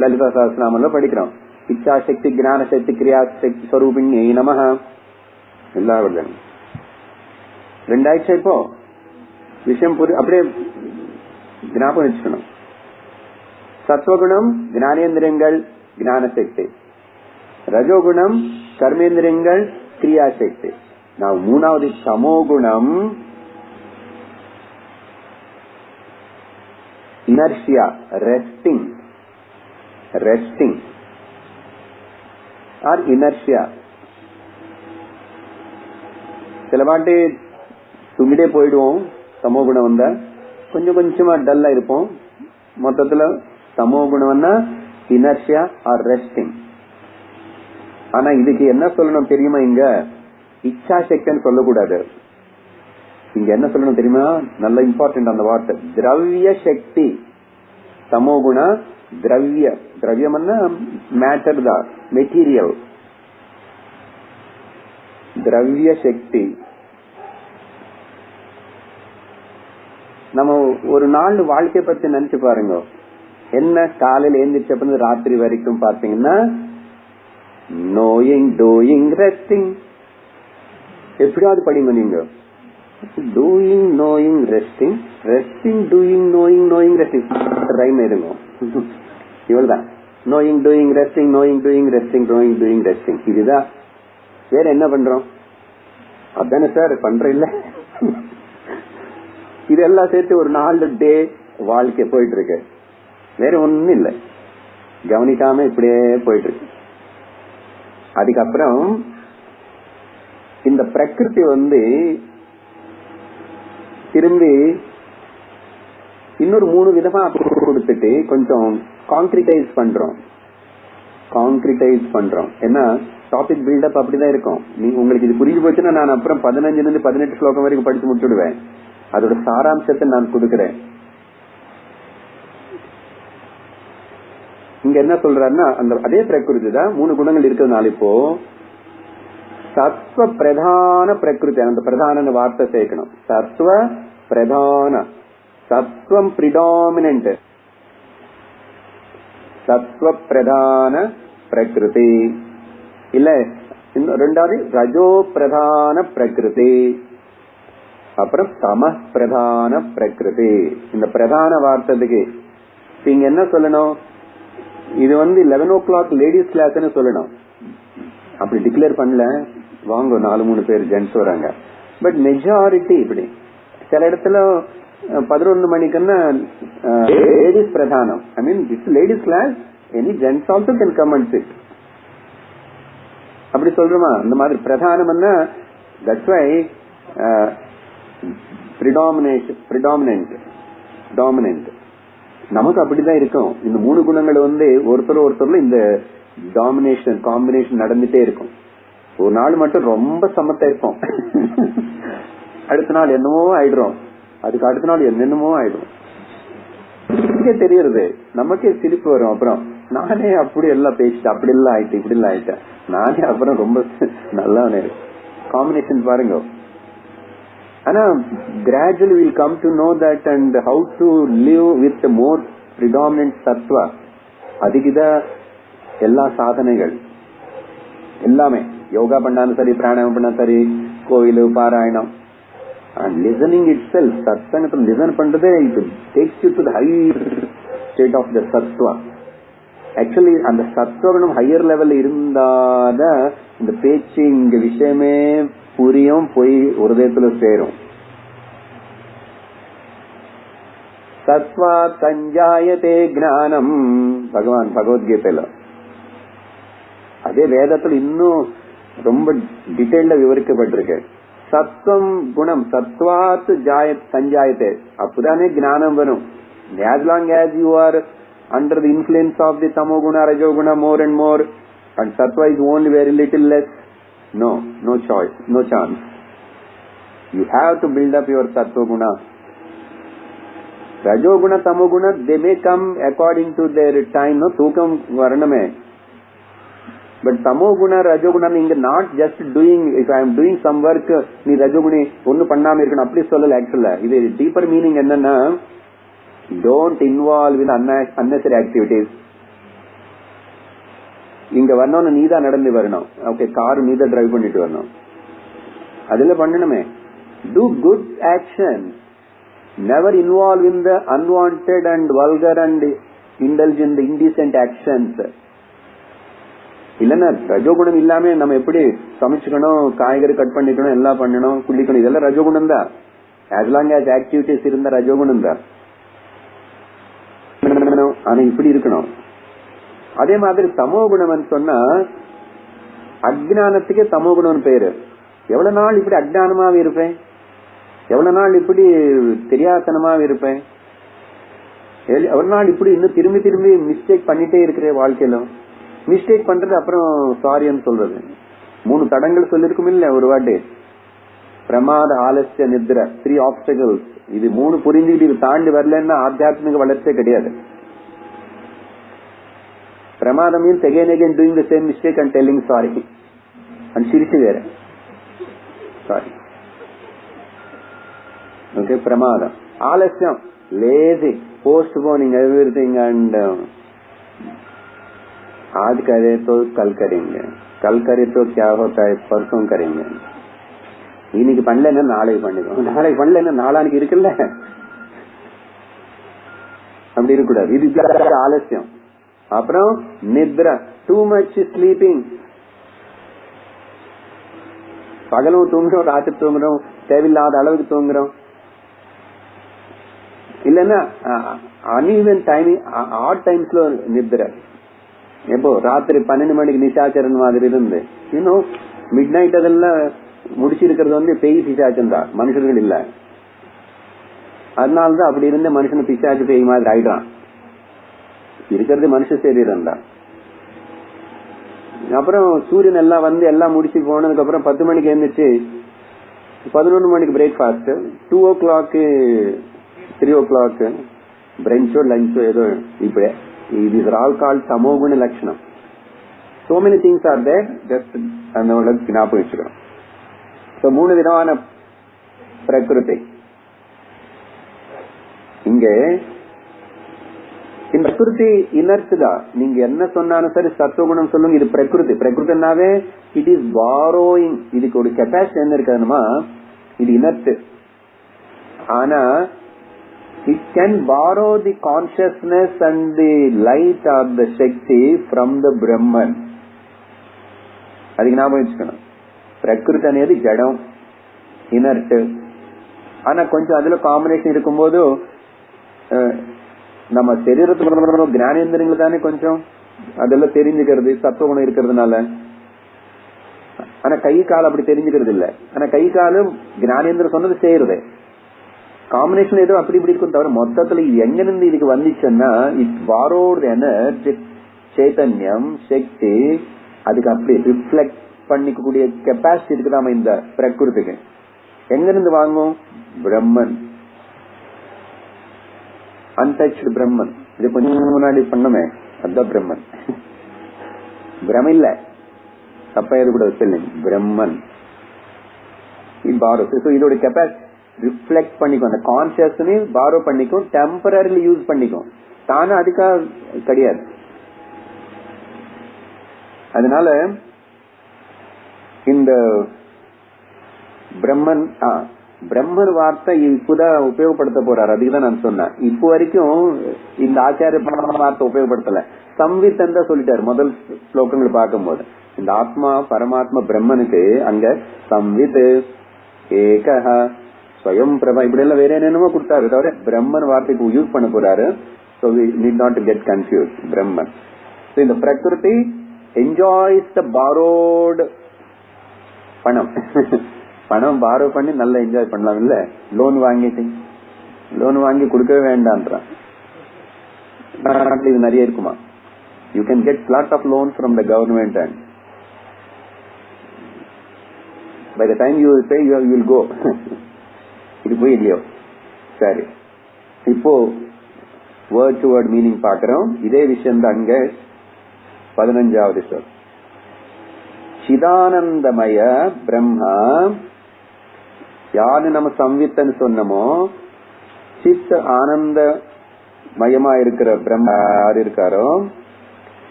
லலிதா சஹஸ்ரநாமம்ல படிக்கிறோம். இச்சா சக்தி, ஞான சக்தி, கிரியா சக்தி ஸ்வரூபிணி நமஹ. எல்லாரும் 2 ஆயிடுச்சா? இப்போ விஷயம் அப்படியே ஞாபகம் வச்சுக்கணும். சத்வகுணம் ஞானேந்திரியங்கள், ஞான சக்தி. ரஜோகுணம் கர்மேந்திரியங்கள், கிரியா சக்தி. நான் 3வது தமோகுணம் inertia, resting or inertia. சில வாட்டி தூங்கிட்டே போயிடுவோம். தமோ குணம் வந்தா கொஞ்சம் கொஞ்சமா டல்லா இருப்போம். மொத்தத்துல தமோ குணம்னா inertia or resting. ஆனா இதுக்கு என்ன சொல்லணும் தெரியுமா? இங்க இச்சா சக்தின்னு சொல்லக்கூடாது. இங்க என்ன சொல்லணும் தெரியுமா? நல்ல இம்பார்ட்டன்ட் அந்த வார்த்தை. திரவிய சக்தி. தமோகுண திரவிய. திரவியம் மேட்டர் தான், மெட்டீரியல். திரவிய சக்தி. நம்ம ஒரு நாள் வாழ்க்கை பத்தி நினைச்சு பாருங்க. என்ன காலையில எழுந்திரிச்சப்ப ராத்திரி வரைக்கும் பாத்தீங்கன்னா நோயிங், டூயிங், ரெஸ்டிங். எப்படியாவது படிங்க நீங்க. doing, knowing, resting, resting, doing, knowing, knowing, resting. Rhyme இருங்க. இவ்வளவுதான். knowing, doing, resting, knowing, doing, resting, knowing, doing, resting. இதுதான். வேற என்ன பண்றோம்? அதானே சார் பண்ற இல்ல. இதெல்லாம் சேர்த்து ஒரு 4 டே வாழ்க்கை போயிட்டு இருக்கு. வேற ஒண்ணும் இல்லை. கவனிக்காம இப்படியே போயிட்டு இருக்கு. அதுக்கப்புறம் இந்த பிரகிருதி திரும்பி இன்னொரு 3 விதமா கொடுத்துட்டு கொஞ்சம் கான்கிரிட்டைஸ் பண்றோம். ஏன்னா டாபிக் பில்டப் அப்படிதான் இருக்கும். நீங்க உங்களுக்கு இது புரிஞ்சு போச்சுன்னா நான் அப்புறம் 15-18 ஸ்லோகம் வரைக்கும் படிச்சு முடிச்சுடுவேன். அதோட சாராம்சத்தை நான் கொடுக்கிறேன். இங்க என்ன சொல்றாருன்னா அந்த அதே பிரகிருதி தான் 3 குணங்கள் இருக்கிறதுனால இப்போ சத்வ பிரதான பிரகிருதி. அந்த பிரதான வார்த்தை சேர்க்கணும். சத்வ பிரதான. சத்வம் பிரிடாமினன்ட். சத்வ பிரதான பிரகிருதி இல்ல. ரெண்டாவது ரஜோ பிரதான பிரகிருதி, அப்புறம் தம பிரதான பிரகிருதி. இந்த பிரதான வார்த்தைக்கு இங்க என்ன சொல்லணும்? இது 11 o'clock லேடிஸ் கிளாஸ்ன்னு சொல்லணும். அப்படி டிக்ளேர் பண்ணல. வாங்க 4-3 பேர் ஜென்ட்ஸ் வராங்க. பட் மெஜாரிட்டி இப்படி. சில இடத்துல 11 மணிக்குன்னா லேடிஸ் பிரதானம். I mean it's ladies class, any gents also can come and sit. அப்படி சொல்றோமா? இந்த மாதிரி பிரதானம்னா தட்ஸ் வை டாமினன்ட் நமக்கு அப்படிதான் இருக்கும். இந்த 3 குணங்கள் ஒருத்தர்ல இந்த டாமினேஷன் காம்பினேஷன் நடந்துட்டே இருக்கும். ஒரு நாள் மட்டும் ரொம்ப சமத்தா இருப்போம், அடுத்த நாள் என்னமோ ஆயிடுறோம், அதுக்கு அடுத்த நாள் என்னென்னமோ ஆயிடும். தெரியுது, நமக்கே சிரிப்பு வரும். அப்புறம் நானே அப்படி எல்லாம் பேசிட்டு அப்படி எல்லாம் ஆயிட்டு இப்படி எல்லாம் ஆயிட்டேன், நானே அப்புறம் ரொம்ப நல்லா காம்பினேஷன் பாருங்க. ஆனா gradually we'll come to know that and how to live with the more predominant sattva. அதுக்குதான் எல்லா சாதனைகள் எல்லாமே. யோகா பண்ணாலும் சரி, பிராணாயாமம் பண்ணாலும் சரி, கோயில் பாராயணம் and listening itself, சத்சங்கத்துல லிசன் பண்றதே it takes you to the high state of the sattva. Actually அந்த சத்துவகுணம் ஹையர் லெவல் இருந்தாதான் இந்த பேச்சு இங்க விஷயமே புரியும், போய் ஹிருதயத்துல சேரும். சத்வா சஞ்சாயதே ஞானம், பகவான் பகவத்கீதையில. அதே வேதத்துல இன்னும் ரொம்ப டீடைல்டா விவரிக்கப்பட்டிருக்கு. சத்வம் குணம் சத்வாத் சஞ்சாயத்தே, அப்பதானே ஞானம் வரும். as long as you are under the influence of the tamoguna rajoguna more and more and sattva is only very little less, no choice, no chance. You have to build up your sattva guna. Rajoguna tamoguna they may come according to their time, no thukam varname. But tamoguna rajoguna ninga not just doing, if I am doing some work ni rajoguni onnu pannama irukana appடி சொல்லல. ஆக்சுவலா இது deeper meaning என்னன்னா, don't involve in unnecessary activities. இங்க வரணும், நீதான் நடந்து வரணும், okay car நீதான் டிரைவ் பண்ணிட்டு வரணும், அதுல பண்ணணுமே. do good action, never involve in the unwanted and vulgar and indulge in the indecent actions. இல்லன்னா ரஜோகுணம் இல்லாம நம்ம எப்படி சமைச்சுக்கணும், காய்கறி கட் பண்ணிக்கணும், எல்லாம் பண்ணணும், குளிக்கணும், இதெல்லாம் ரஜோகுணம் தான். as long as activities இருந்தா ரஜோகுணம் தான். ஆனா இப்படி இருக்கணும். அதே மாதிரி தமோ குணம் சொன்னா அஜ்ஞானத்துக்கே தமோ குணம் பேரு. எவ்வளவு நாள் இப்படி அஜ்ஞானமாவே இருப்பேன், எவ்வளவு நாள் இப்படி தெரியாதனமாவே இருப்பேன், எவ்வளவு நாள் இப்படி இன்னும் திரும்பி திரும்பி மிஸ்டேக் பண்ணிட்டே இருக்கிற வாழ்க்கையில. மிஸ்டேக் பண்றது அப்புறம் சாரின்னு சொல்றது. 3 தடங்கள் சொல்லிருக்கும் இல்ல ஒரு வாட்டி. பிரமாத, ஆலஸ்ய, நித்ர, 3 ஆப்ஸ்டக்கிள்ஸ். இது 3 புரிஞ்சுக்கிட்டு இது தாண்டி வரலன்னா ஆத்தியாத்மிக வளர்ச்சியே கிடையாது. பிரமாதம் means again doing the same mistake and telling sorry and சிரிச்சு வேற sorry. Okay, பிரமாதம். ஆலஸ்யம் lazy, postponing everything and आज करे तो कल करेंगे, कल करे तो क्या होता है परसों करेंगे. இன்னைக்கு பண்ணலன்னா நாளைக்கு பண்ணிடுவோம், நாளைக்கு பண்ணலன்னா நாளாనికి இருக்குல்ல, அப்படி இருக்கக்கூடாது. இது ஆலஸ்யம். அப்புறம் நித்ரா, டூ மச் ஸ்லீப்பிங். பகலும் தூங்குறோம், ராத்திரி தூங்குறோம், தேவையில்லாத அளவுக்கு தூங்குறோம். இல்லன்னா அன்இவன் டைமிங், ஆட் டைம்ஸ்ல நித்ரா. எப்போ ராத்திரி 12 மணிக்கு நிசாச்சரன் மாதிரி இருந்து இன்னும் மிட் நைட் அதெல்லாம் முடிச்சிருக்கிறது பேய் பிசாச்சம் தான், மனுஷர்கள் இல்ல. அதனாலதான் அப்படி இருந்த மனுஷன் பிசாச்சு பேய் மாதிரி ஆயிடுறான். இருக்கிறது மனுஷ சரீரம் தான். அப்புறம் சூரியன் எல்லாம் வந்து எல்லாம் முடிச்சு போனதுக்கு அப்புறம் 10 மணிக்கு எழுந்துச்சு, 11 மணிக்கு பிரேக்ஃபாஸ்ட், 2 o'clock 3 o'clock பிரஞ்சோ லஞ்சோ ஏதோ. இப்படி these are all called tamoguna lakshanam. So many things are there, just அந்த ஞாபகம் வச்சுக்கணும். So 3 விதமான பிரகிருதி இங்க. இந்த பிரகிருதி இனர்ட் தான். நீங்க என்ன சொன்னாலும் சரி சத்துவகுணம் சொல்லுங்க, இது பிரகிருதி. பிரகிருத்தினாவே இட் இஸ் பாரோயிங். இதுக்கு ஒரு கெப்பாசிட்டி என்ன இருக்குதுன்னா, இது இனர்ட். ஆனா it can borrow the consciousness and the light of the Shakti from the Brahman. அதுக்கு ஞாபகம் வச்சுக்கணும். பிரகிருதி అనేది ஜடம், இனர்ட். ஆனா கொஞ்சம் அதுல காம்பினேஷன் இருக்கும்போது நம்ம சரீரத்துக்கு ஞானேந்திரங்கள் தானே கொஞ்சம் அதெல்லாம் தெரிஞ்சுக்கிறது சத்துவகுணம் இருக்கிறதுனால. ஆனா கை கால் அப்படி தெரிஞ்சுக்கிறது இல்ல. ஆனா கை காலும் ஞானேந்திரம் சொன்னது செய்யறது காம்பினேஷன் ஏதோ அப்படி இப்படி இருக்கும் தவிர மொத்தத்துல எங்கிருந்து இதுக்கு வந்துச்சுன்னா இட் பாரோட் எனர்ஜி சைத்தன்யம் சக்தி அதுக்கு அப்படி ரிஃப்ளெக்ட் பண்ணிக்கக்கூடிய கெப்பாசிட்டி இருக்குதாம இந்த பிரகிருதிக்கு. எங்கிருந்து வாங்கும்? பிரம்மன், அன்டச்டு பிரம்மன். இது கொஞ்சம் முன்னாடி பண்ணமே அதுதான் பிரம்மன். பிரம இல்ல தப்பா எது கூட சொல்லுங்க, பிரம்மன் இதோட கெப்பாசிட்டி ரிஃப்ளெக்ட் பண்ணிக்கும். அந்த கான்சியஸ்னஸ் பாரோ பண்ணிக்கும், டெம்பரரிலி யூஸ் பண்ணிக்கும், தானே அதுக்காக கிடையாது. அதனால இந்த பிரம்மன் பிரம்மன் வார்த்தை இப்பதான் உபயோகப்படுத்த போறாரு. அதுக்குதான் நான் சொன்னேன். இப்போ வரைக்கும் இந்த ஆச்சாரிய வார்த்தை உபயோகப்படுத்தல. சம்வித் தான் சொல்லிட்டாரு முதல் ஸ்லோகங்கள் பார்க்கும் போது. இந்த ஆத்மா பரமாத்மா பிரம்மனுக்கு அங்க சம்வித் ஏகஹ ஸ்வயம் பிரபா இப்படி எல்லாம் வேற என்னென்னமோ கொடுத்தாரு தவிர பிரம்மன் வார்த்தைக்கு யூஸ் பண்ண போறாரு. So we need not to get confused. Brahman. So இந்த பிரகிருதி enjoys the borrowed பணம். பணம் பாரோ பண்ணி நல்லா என்ஜாய் பண்ணலாம் இல்ல. லோன் வாங்கிட்டு லோன் வாங்கி கொடுக்கவே வேண்டான்றான். இது நிறைய இருக்குமா? You can get lot of loans from the government and by the time you will pay you will go. இது போய் இல்லையோ? சரி, இப்போ வேர்ட் டு வேர்ட் மீனிங் பாக்குறோம். இதே விஷயம் தான் அங்க 15வது சொல். சிதானந்தமய பிரம்மா யாரு நம்ம சம்வித்தன்னு சொன்னமோ சித் ஆனந்த மயமா இருக்கிற பிரம்மா யாரு இருக்காரோ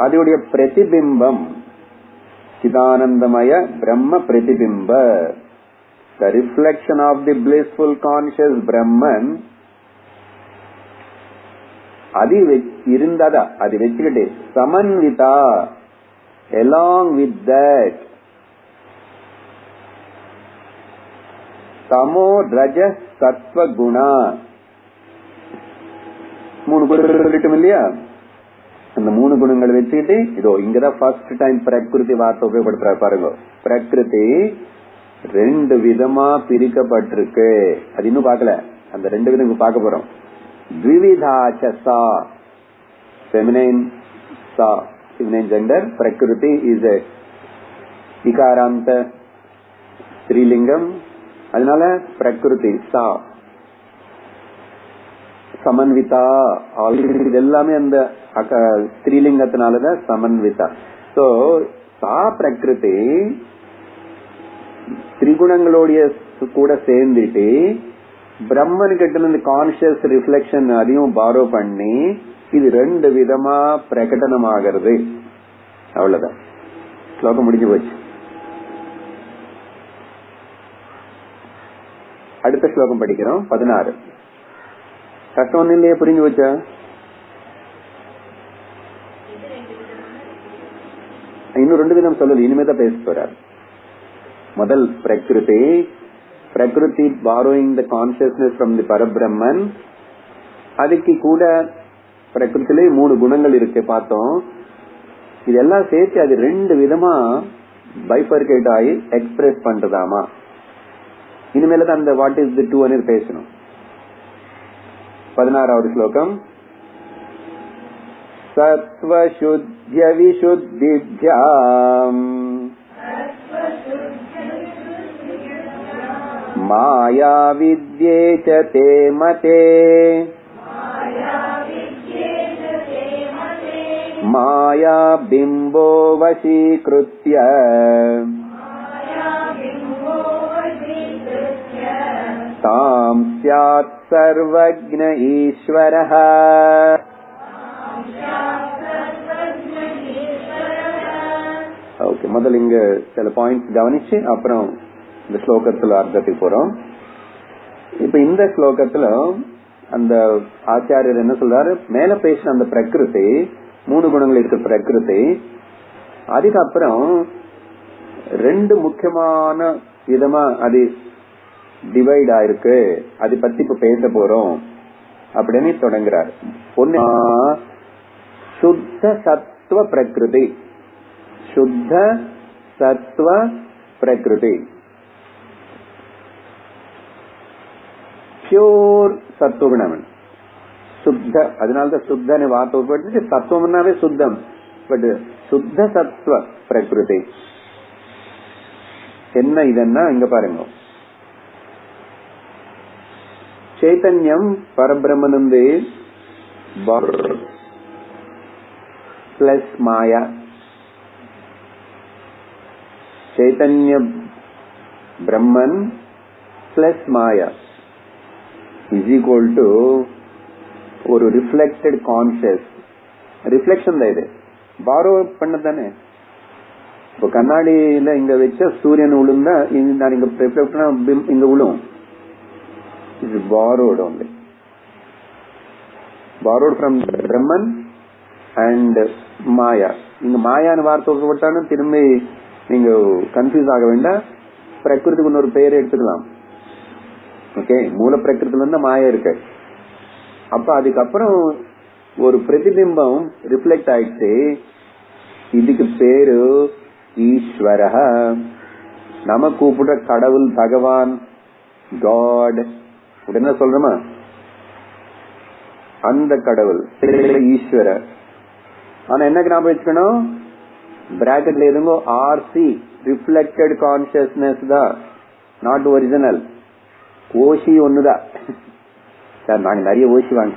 அதோடைய பிரதிபிம்பம் சிதானந்தமய பிரம்ம பிரதிபிம்ப. The reflection of the blissful conscious Brahman அது இருந்ததா அது வச்சுக்கிட்டு சமன்விதா along with that தமோ ரஜ சத்வ குணா 3 குணங்கள் இருக்கும் இல்லையா? அந்த 3 குணங்களை வச்சுக்கிட்டு இதோ இங்கதான் ஃபர்ஸ்ட் டைம் பிரகிருதி வார்த்தை உபயோகப்படுத்துற பாருங்க. பிரகிருதி 2 விதமா பிரிக்கப்பட்டிருக்கு. அது இன்னும் பார்க்கல. அந்த 2 விதம் பார்க்க போறோம். த்விவிதாச்சசா ஃபெமினைன் சா feminine gender. Prakriti is a vikaranta ஸ்ரீலிங்கம். அதனால பிரகிருதி சா சமன்விதா எல்லாமே அந்த ஸ்ரீலிங்கத்தினாலதான் சமன்விதா. சோ சா பிரகிருதி திரிகுணங்களோடைய கூட சேர்ந்துட்டு பிரம்மன் கிட்ட இருந்து கான்சியஸ் ரிஃப்ளெக்ஷன் அதையும் பாரோ பண்ணி இது 2 விதமா பிரகடனமாகிறது. அவ்வளவுதான். ஸ்லோகம் முடிஞ்சு போச்சு. அடுத்த ஸ்லோகம் படிக்கிறோம். 16. கஷ்டம் ஒண்ணு இல்லையே, புரிஞ்சு போச்சா? இன்னும் 2 விதம் சொல்லல, இனிமேதான் பேச போறார். முதல் பிரகிருதி borrowing the consciousness from the பரபிரம்மன். அதுக்கு கூட பிரகிருத்திலே 3 குணங்கள் இருக்கு பார்த்தோம். இதெல்லாம் சேர்த்து அது 2 விதமா பைஃபர்கேட் ஆகி எக்ஸ்பிரஸ் பண்றதாமா. இனிமேல தான் அந்த வாட் இஸ் தி டூ அனு பேசணும். 16வது ஸ்லோகம். சத்வ சுத்ய விசுத்தித்யாம் மாயா வித்யே ச தே மதே மாயா பிம்போ வசீக்ருத்ய தாம் ஸ்யாத் சர்வஜ்ஞ ஈஸ்வரஹ. ஓகே, முதல்ல இங்க சில பாயிண்ட்ஸ் கவனிச்சு அப்புறம் இந்த ஸ்லோகத்துல அர்த்தத்துக்கு போறோம். இப்ப இந்த ஸ்லோகத்துல அந்த ஆச்சாரியர் என்ன சொல்றாரு, மேல பேசின அந்த பிரகிருதி 3 குணங்கள் இருக்கு பிரகிருதி. அதுக்கப்புறம் 2 முக்கியமான விதமா அது டிவைட் ஆயிருக்கு, அதை பத்தி இப்ப பேச போறோம் அப்படின்னு தொடங்குறார். ஒன்னு சுத்த சத்துவ பிரகிருதி, சுத்த சத்துவ பிரகிருதி, பியூர் சத்துவகுணம், சுத்த. அதனாலதான் சுத்தனை வார்த்தை உட்பட்டு சத்துவம்னாவே சுத்தம். பட் சுத்த சத்துவ பிரகிருதி என்ன இதன்னா இங்க பாருங்க, చైతన్యం పరబ్రహ్మనుంది ప్లస్ మాయ, చైతన్య బ్రహ్మన్ ప్లస్ మాయ இஸ் ஈக்குவல் டு ஒரு ரிஃப்ளெக்டட் கான்சியஸ். ரிஃப்ளெக்ஷன் தான் இது, பாரோ பண்ணதானே. இப்போ கண்ணாடியில இங்க வச்ச சூரியன் விழுந்தா நான் இங்க ரிஃப்ளெக்ட் இங்க விழும். It's borrowed only, borrowed from Brahman and Maya. நீங்க மாயான்னு வார்த்தை போட்டாலும் திரும்பி நீங்க கன்ஃபியூஸ் ஆக வேண்டாம். பிரகிருதிக்கு இன்னொரு பெயர் எடுத்துக்கலாம். ஓகே, மூல பிரகிருத்துல இருந்து மாயா இருக்கு. அப்ப அதுக்கப்புறம் ஒரு பிரதிபிம்பம் ரிஃப்ளெக்ட் ஆயிடுச்சு. இதுக்கு பேரு ஈஸ்வர. நம்ம கூப்பிடுற கடவுள், பகவான், காட் என்ன சொல்றோமா, அந்த கடவுள் ஈஸ்வர. ஆனா என்ன ஞாபகம் வச்சுக்கணும், பிராக்கெட்ல எதுங்கோ ஆர்சி, ரிஃப்ளெக்டட் கான்சியஸ்னஸ் தான், நாட் ஒரிஜினல். ஓசி ஒண்ணுதான் சார், நாங்க நிறைய ஓசி வாங்க,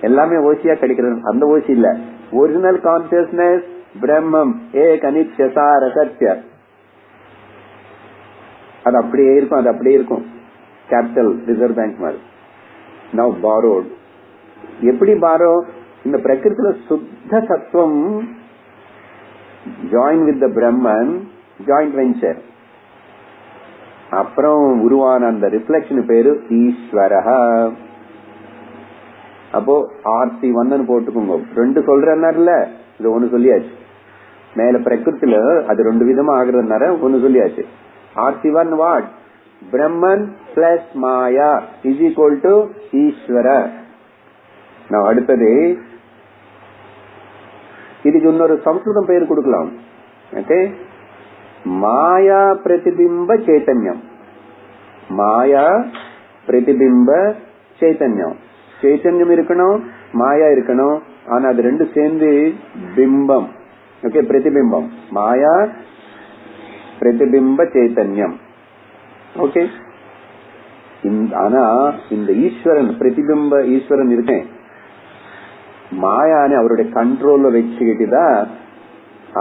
எல்லாமே ஓசியா கிடைக்கிறது, அந்த ஓசி இல்ல. ஒரிஜினல் கான்சியஸ்னஸ் பிரம்மம் ஏக நித்ய சார சத்ய, அது அப்படியே இருக்கும், அது அப்படியே இருக்கும். கேபிட்டல் ரிசர்வ் பேங்க் மாதிரி. Now borrowed. எப்படி பாரோ, இந்த பிரகிருதில சுத்த சத்துவம் join with the Brahman, joint venture. அப்புறம் உருவான அந்த ரிஃப்ளெக்ஷன் பேரு ஈஸ்வர. அப்போ ஆர்சி ஒன்னு போட்டுக்கோங்க. ரெண்டு சொல்றேன்னாருல, இது ஒண்ணு சொல்லியாச்சு. மேல பிரகிருத்தில அது ரெண்டு விதமா ஆகுறதுனால ஒண்ணு சொல்லியாச்சு. RC1 what? Brahman plus Maya is equal to Ishvara. Now அடுத்தது இதுக்கு இன்னொரு சம்ஸ்கிருதம் பெயர் கொடுக்கலாம். ஓகே, மாயா பிரதிபிம்ப சைத்தன்யம். மாயா பிரதிபிம்ப சைத்தன்யம். சைத்தன்யம் இருக்கணும், மாயா இருக்கணும். ஆனா அது ரெண்டு சேர்ந்து பிம்பம். ஓகே, பிரதிபிம்பம், மாயா பிரதிபிம்ப சைத்தன்யம். ஓகே, ஆனா இந்த ஈஸ்வரன், பிரதிபிம்ப ஈஸ்வரன் இருக்கேன், மாயான்னு அவருடைய கண்ட்ரோல்ல வச்சுக்கிட்டுதான்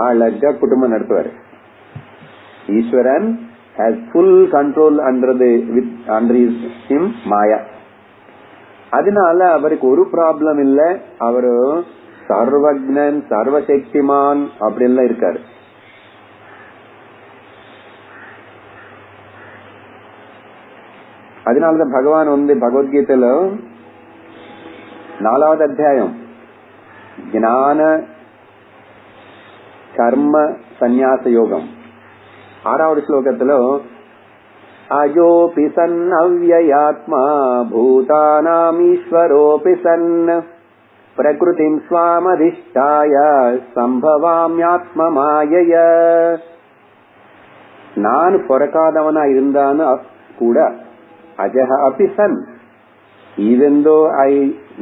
அழகா குடும்பம் நடத்துவாரு. ஈஸ்வரன் has full control under him மாயா. அதனால அவருக்கு ஒரு ப்ராப்ளம் இல்ல. அவரு சர்வஜ்ஞன், சர்வசக்திமான் அப்படி எல்லாம் இருக்காரு. அதனாலதான் பகவான் பகவத்கீதையில 4வது அத்தியாயம் ஞான கர்ம சந்நியாச யோகம் 6வது ஸ்லோகத்துல அஜோபி சன் அவ்யயாத்மா பூதானாம் ஈஸ்வரோபி சன் பிரகிருதிம் ஸ்வாமதிஷ்டாய சம்பவாம்யாத்ம மாயய. நான் பிறக்காதவனா இருந்தான்னு கூட, அஜஹ அபி சன், even though I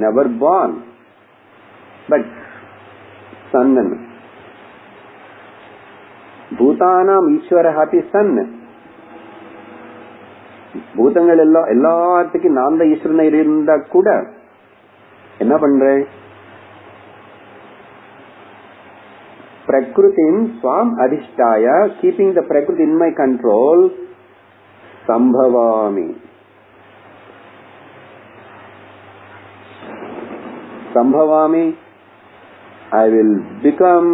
never born, but son. பூதானாம் ஈஸ்வர அபி சன், பூதங்கள் எல்லாம் எல்லாத்துக்கும் நான் தான் ஈஸ்வரனை இருந்தா கூட என்ன பண்றேன், பிரகிருதிம் ஸ்வாம் அதிஷ்டாய, கீப்பிங் த பிரகிருதி இன் மை கண்ட்ரோல், சம்பவாமி. Sambhavami, I will become,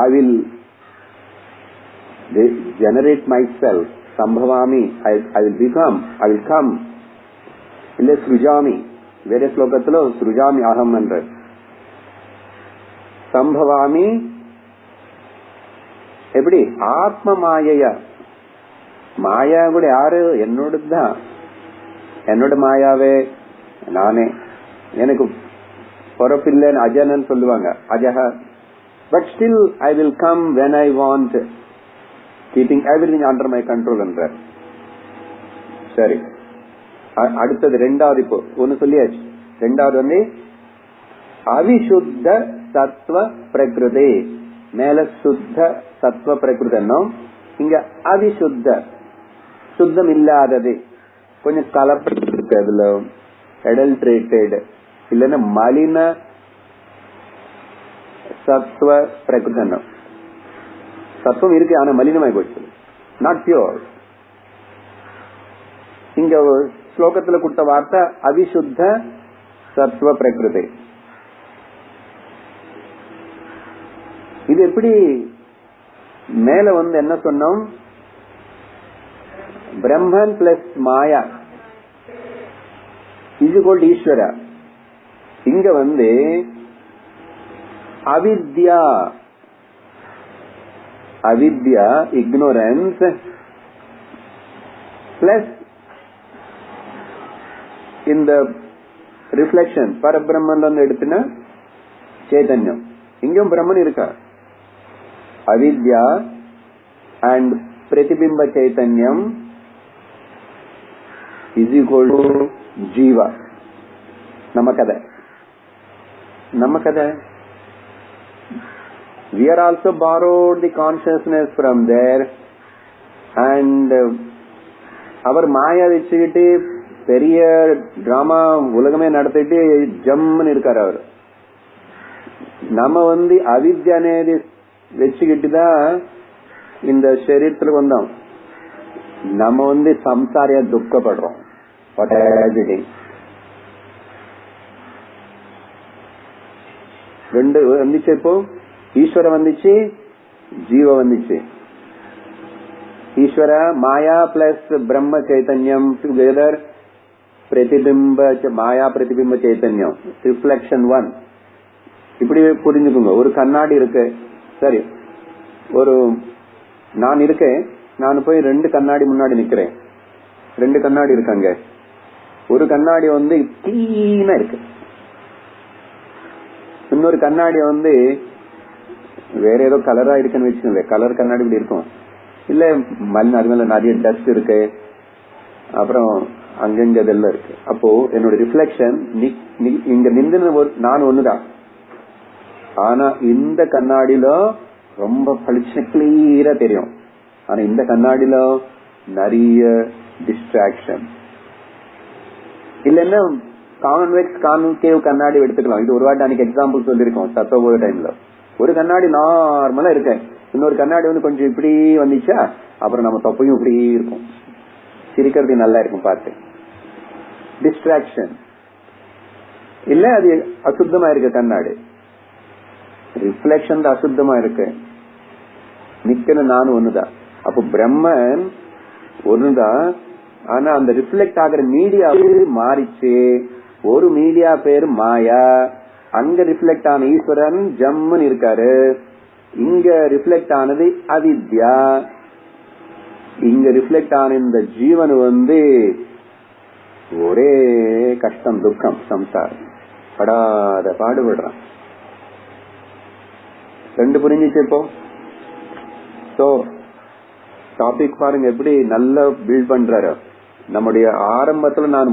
I will generate myself. Sambhavami, I will become, I will come. Illa Srujami, வேற ஸ்லோகத்துல Srujami aham என்ற Sambhavami எப்படி ஆத்ம மாயையா, மாயா கூட யாரு? என்னோடதுதான். என்னோட மாயாவே நானே. எனக்கு பொறப்பில்லைன்னு அஜனன்னு சொல்லுவாங்க, அஜஹ. But still I will come when I want, keeping everything under my control என்ற. சரி, அடுத்தது ரெண்டாவது. இப்போ ஒன்னு சொல்லியாச்சு. ரெண்டாவது வந்து அவிசுத்த சத்வ பிரகிருதி. மேல சுத்த சத்வ பிரகிருதி, இங்க அவிசுத்த, சுத்தம் இல்லாதது, கொஞ்சம் கலப்பட்டு அதுல அடல்ட்ரேட்டட் இல்லன்னா மலின சத்வ பிரகிருதி. சத்துவம் இருக்கு, ஆனா மலினமாய் போயிடுச்சு, நாட் பியூர். இங்க ஸ்லோகத்துல கொடுத்த வார்த்தை அவிசுத்த சத்வ பிரகிருதி. இது எப்படி? மேல வந்து என்ன சொன்னோம்? Brahman plus Maya is equal to Ishwara. இங்க வந்து அவித்யா, அவித்யா இக்னோரன்ஸ் பிளஸ் இந்த ரிஃப்ளெக்ஷன் பரபிரம்மன் எடுத்துனா சைதன்யம். இங்கும் பிரம்மன் இருக்கா. அவித்யா அண்ட் பிரதிபிம்ப சைத்தன்யம் இஸ் ஈக்வல் டு ஜீவா. நம்ம கதை, நம்ம கதை. We are also borrowed the consciousness from there, and அவர் மாயா வச்சுக்கிட்டு பெரிய டிராமா உலகமே நடத்திட்டு ஜம்னு இருக்காரு அவர். நம்ம வந்து அவித்யா అనేది வச்சுக்கிட்டுதான் இந்த சரீரத்துக்கு வந்தோம். நம்ம வந்து சம்சாரியா துக்கப்படுறோம். ரெண்டு வந்துச்சு. இப்போ ஈஸ்வர வந்துச்சு, ஜீவ வந்துச்சு. ஈஸ்வர மாயா பிளஸ் பிரம்ம சைத்தன்யம் டுகெதர் பிரதிபிம்ப, மாயா பிரதிபிம்ப சைத்தன்யம் ரிஃப்ளெக்ஷன் ஒன். இப்படி புரிஞ்சுக்கோங்க. ஒரு கண்ணாடி இருக்கு, சரி, ஒரு நான் இருக்கேன், நான் போய் ரெண்டு கண்ணாடி முன்னாடி நிக்கிறேன். ரெண்டு கண்ணாடி இருக்காங்க. ஒரு கண்ணாடி வந்து கிளீனா இருக்கு, இன்னொரு கண்ணாடி வந்து வேற ஏதோ கலரா இருக்குன்னு வச்சுக்கோங்க. கலர் கண்ணாடி இப்படி இருக்கும், இல்ல மண், அது மேல நிறைய டஸ்ட் இருக்கு, அப்புறம் அங்கங்க இதெல்லாம் இருக்கு. அப்போ என்னோட ரிஃப்ளெக்ஷன் இங்க நின்று நான் ஒண்ணுதான். ஆனா இந்த கண்ணாடியில ரொம்ப பளிச்சு கிளியரா தெரியும். ஆனா இந்த கண்ணாடியில நிறைய டிஸ்ட்ராக்ஷன். இல்லன்னா கான்வெக்ஸ் கான்கேவ் கண்ணாடி எடுத்துக்கலாம். இது ஒரு வாட்டி அன்னைக்கு எக்ஸாம்பிள் சொல்லிருக்கோம் தத்துவ டைம்ல. ஒரு கண்ணாடி நார்மலா இருக்கேன், இன்னொரு கண்ணாடி வந்து கொஞ்சம் இப்படி வந்துச்சா, அப்புறம் நம்ம தொப்பையும் இப்படி இருக்கும், சிரிக்கிறது நல்லா இருக்கும் பார்த்து. டிஸ்ட்ராக்ஷன் இல்ல, அது அசுத்தமா இருக்கு கண்ணாடி. ரிஃப்ளெக்ஷன் அசுத்தமா இருக்கு. நிக்கணும் நானும் ஒண்ணுதான். அப்போ பிரம்மன் ஒண்ணுதான், ஆனா அந்த ரிஃப்ளெக்ட் ஆகிற மீடியா மாறிச்சு. ஒரு மீடியா பேரு மாயா, அங்க ரிஃப்ளெக்ட் ஆன ஈஸ்வரன் ஜம்முன்னு இருக்காரு. இங்க ரிஃப்ளெக்ட் ஆனது அவித்யா. இங்க ரிஃப்ளெக்ட் ஆன இந்த ஜீவன் வந்து ஒரே கஷ்டம், துக்கம், சம்சாரம், படாத பாடுபடுறான். ரெண்டு புரிஞ்சிச்சு இப்போ. சோ டாபிக் பாருங்க எப்படி நல்லா பில்ட் பண்றாரு. நம்முடைய ஆரம்பத்துல நான்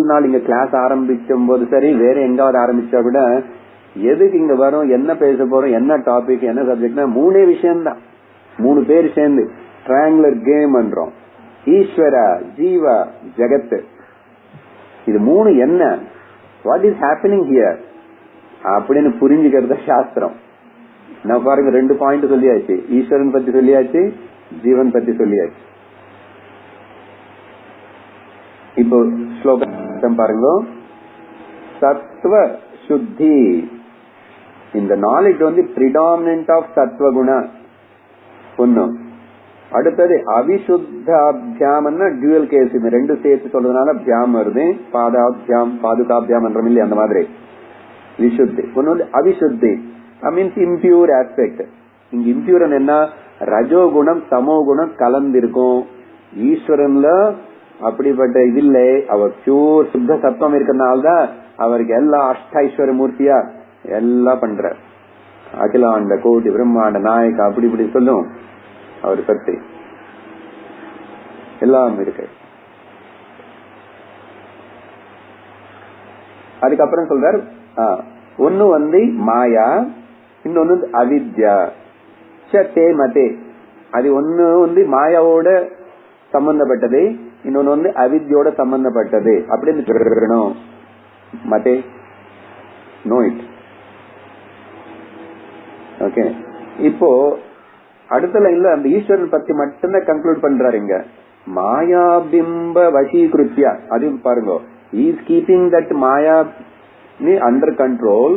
நாள் இங்க கிளாஸ் ஆரம்பிக்கும் போது சரி, வேற எங்காவது ஆரம்பிச்சா கூட எதுக்கு இங்க வரும், என்ன பேச போறோம், என்ன டாபிக், என்ன சப்ஜெக்ட்னா மூணே விஷயம்தான். மூணு பேர் சேர்ந்து ட்ரையாங்குலர் கேம் பண்றோம். ஈஸ்வரா, ஜீவா, ஜெகத். இது மூணு என்ன, வாட் இஸ் ஹேப்பனிங் ஹியர் அப்படின்னு புரிஞ்சுக்கிறது சாஸ்திரம். நான் பாருங்க ரெண்டு பாயிண்ட் சொல்லியாச்சு. ஈஸ்வரன் பத்தி சொல்லியாச்சு, ஜீவன் பத்தி சொல்லியாச்சு. இப்போ ஸ்லோகம் பாருங்க. சத்வ சுத்தி, இந்த நாலேஜ் வந்து பிரிடாமினன்ட் ஆஃப் சத்வ குண ஒண்ணு. அடுத்தது அவிசுத்தாபியாம், டியூவல் கேஸ். இந்த ரெண்டு சேர்த்து சொல்றதுனால பியாம் வருது. பாதாபியாம், பாதுகாபியாம் என்ற மில்லி அந்த மாதிரி. விசுத்தி ஒன்னு வந்து அவிசுத்தி, மீன்ஸ் இம்பியூர் ஆஸ்பெக்ட். இங்க இம்பியூர் என்ன, ரஜோகுணம் தமோகுணம் கலந்திருக்கும். ஈஸ்வரன்ல அப்படிப்பட்ட இது இல்ல, அவர் பியூர் சுத்த சத்துவம் இருக்கிறதுனால்தான் அவருக்கு எல்லா அஷ்டைஸ்வர மூர்த்தியா எல்லாம் பண்ற. அகிலாண்ட கோடி பிரம்மாண்ட நாயக்க அப்படி இப்படி சொல்லும் அவர் பத்தி எல்லாம் இருக்கு. அதுக்கப்புறம் சொல்றார், ஒன்னு மாயா, இன்னொன்னு அவித்யா. தே மதே, அது ஒன்னு மாயாவோட சம்பந்தப்பட்டது, இன்னொன்னு அவித்யோட சம்பந்தப்பட்டது அப்படின்னு சொல்லணும். மதே நோ இட். ஓகே, இப்போ அடுத்த லைன்ல அந்த ஈஸ்வரன் பத்தி மட்டும்தான் கன்க்ளூட் பண்றாரு. இங்க மாயாபிம்ப வசீகிருத்தியா, அதையும் பாருங்க. He is keeping that Maya under control.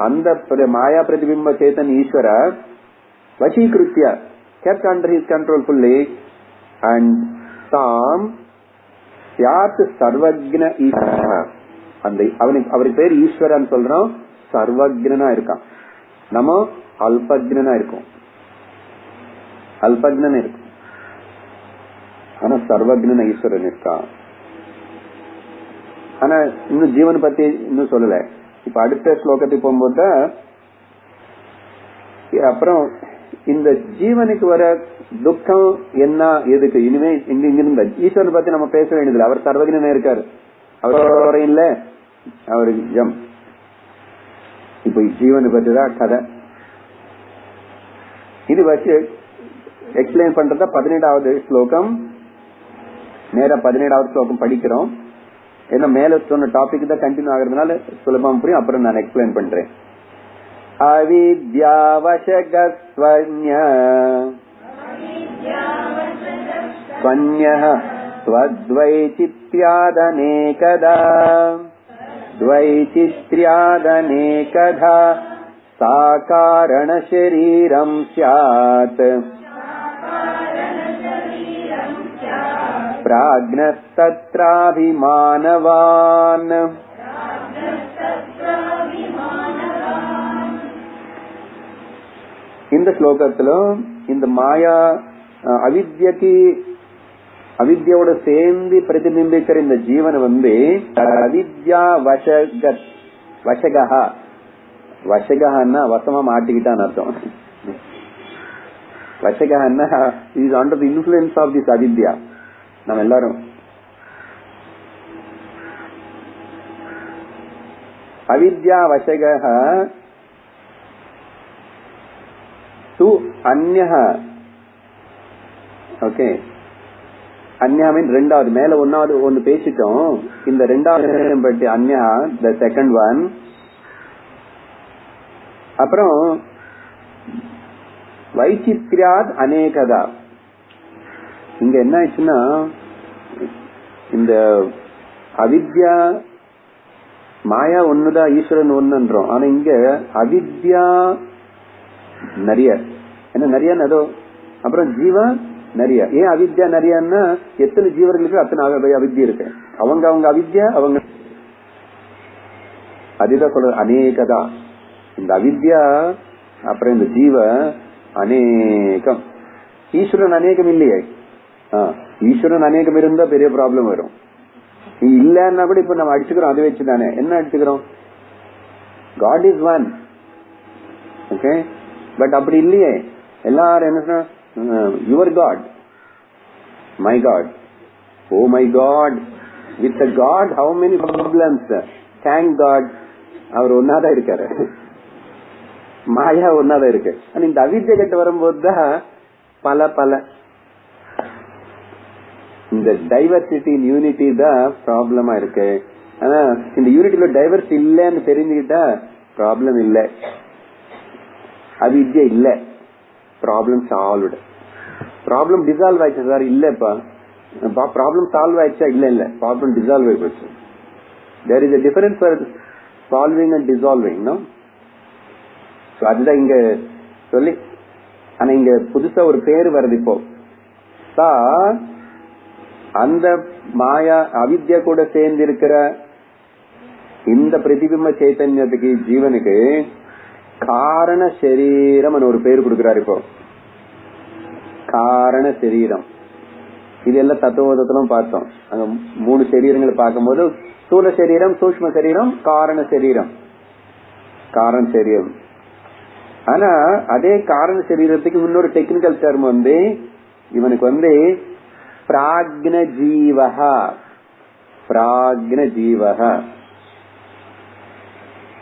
அந்த மாயா பிரதிபிம்ப சேத்தன் ஈஸ்வர வசீகிருத்தியா kept under his control fully. And தாம் யாத் சர்வக்ன ஈஸ்வர, அந்த அவருக்கு பேர் ஈஸ்வரன் சொல்றோம். சர்வக்னா இருக்கான், நம்ம அல்பக்னா இருக்கும். அல்பக்னன் இருக்கும், ஆனா சர்வக்ன ஈஸ்வரன் இருக்கான். ஆனா இன்னும் ஜீவன் பத்தி இன்னும் சொல்லல. இப்ப அடுத்த ஸ்லோகத்துக்கு போகும்போது அப்புறம் இந்த ஜீவனுக்கு வர துக்கம் என்ன, எதுக்கு, இனிமே இங்கிருந்த ஈஸ்வரன் பத்தி நம்ம பேச வேண்டியதில்லை. அவர் சர்வஜனா இருக்காரு, அவர் இல்ல, அவரு ஜம். இப்ப ஜீவனை பத்தி தான் கதை. இது வச்சு எக்ஸ்பிளைன் பண்றதா 17வது ஸ்லோகம். நேரா 17வது ஸ்லோகம் படிக்கிறோம். ஏன்னா மேல சொன்ன டாபிக் தான் கண்டினியூ ஆகுறதுனால சுலபம் புரியும். அப்புறம் நான் எக்ஸ்பிளைன் பண்றேன். அவித்யாவசகஸ்வன்யः ஸ்வத்வைசித்யாதநேகதா द्वैचित्र्यादनेकधा साकारण शरीरं स्यात् प्राज्ञस्तत्राभिमानवान्. இந்த ஸ்லோகத்துல இந்த மாயா அவித்யோட சேர்ந்து பிரதிபிம்பிக்கிற இந்த ஜீவன் அவித்யா வசகா, வசகன்னா வசமா மாட்டிக்கிட்டான்னு அர்த்தம். வசகன்னா is under the influence of this அவித்யா. நம்ம எல்லாரும் அவித்யா வசகः து அன்யஹ. ஓகே, அன்யா மீன் ரெண்டாவது, மேல ஒன்னு பேசிட்டோம். இந்த ரெண்டாவது பற்றி அன்யா த செகண்ட் ஒன். அப்புறம் வைச்சித்ரியாத் அநேகதா. இங்க என்ன ஆச்சுன்னா, இந்த அவித்யா மாயா ஒண்ணுதான், ஈஸ்வரன் ஒண்ணுன்றோம். ஆனா இங்க அவித்யா நிறைய, என்ன நிறைய அதோ. அப்புறம் ஜீவா நிறைய. ஏன் அவித்யா நிறையன்னா, எத்தனை ஜீவர்களுக்கு அத்தனை அவித்யா இருக்கு. அவங்க அவித்யா அவங்க அதுதான் சொல்ற அநேகதா. இந்த அவித்யா அப்புறம் இந்த ஜீவ அநேகம். ஈஸ்வரன் அநேகம் இல்லையே. ஈஸ்வரன் அநேகம் இருந்தா பெரிய ப்ராப்ளம் வரும். இல்லன்னா கூட இப்ப நம்ம அடிச்சுக்கிறோம், அதை வச்சுதானே. என்ன அடிச்சுக்கிறோம்? God is one. Okay, but அப்படி இல்லையே. எல்லாரும் என்ன சொன்னா, your God, my God, oh my God. With God how many problems. Thank God, அவர் ஒன்னாதான் இருக்காரு, மாயா ஒன்னாதான் இருக்கு. ஆனா இந்த அவித்யா கிட்ட வரும்போதுதான் பல பல இந்த டைவர்சிட்டி யூனிட்டி தான் ப்ராப்ளமா இருக்கு. ஆனா இந்த யூனிட்டில டைவர்ஸ் இல்லன்னு தெரிஞ்சுக்கிட்டா ப்ராப்ளம் இல்ல, அவித்யா இல்ல, ப்ராப்ளம் சால்வ்டு. ப்ராப்ளம் டிசால்வ் ஆயிடுச்சு சார், இல்லப்பா ப்ராப்ளம் சால்வ் ஆயிடுச்சா? இல்ல இல்ல, ப்ராப்ளம் டிசால்வ் ஆகி போச்சு. There is a difference for solving and dissolving, no? So அதுதான் இங்க சொல்லி. ஆனா இங்க புதுசா ஒரு பேரு வருது இப்போ. அந்த மாயா அவித்யா கூட சேர்ந்து இருக்கிற இந்த பிரதிபிம்ப சைத்தன்யத்துக்கு, ஜீவனுக்கு காரண சரீரம் ஒரு பேர் கொடுக்கிறாரு இப்போ. காரண சரீரம். இதெல்லாம் தத்துவத்திலும் பார்த்தோம். அங்க 3 சரீரங்களை பார்க்கும்போது ஸ்தூல சரீரம், சூக்ஷ்ம சரீரம், காரண சரீரம். காரண சரீரம். ஆனா அதே காரண சரீரத்துக்கு இன்னொரு டெக்னிக்கல் டர்ம் இவனுக்கு பிராக்ஞ ஜீவஹா. பிராக்ஞ ஜீவஹா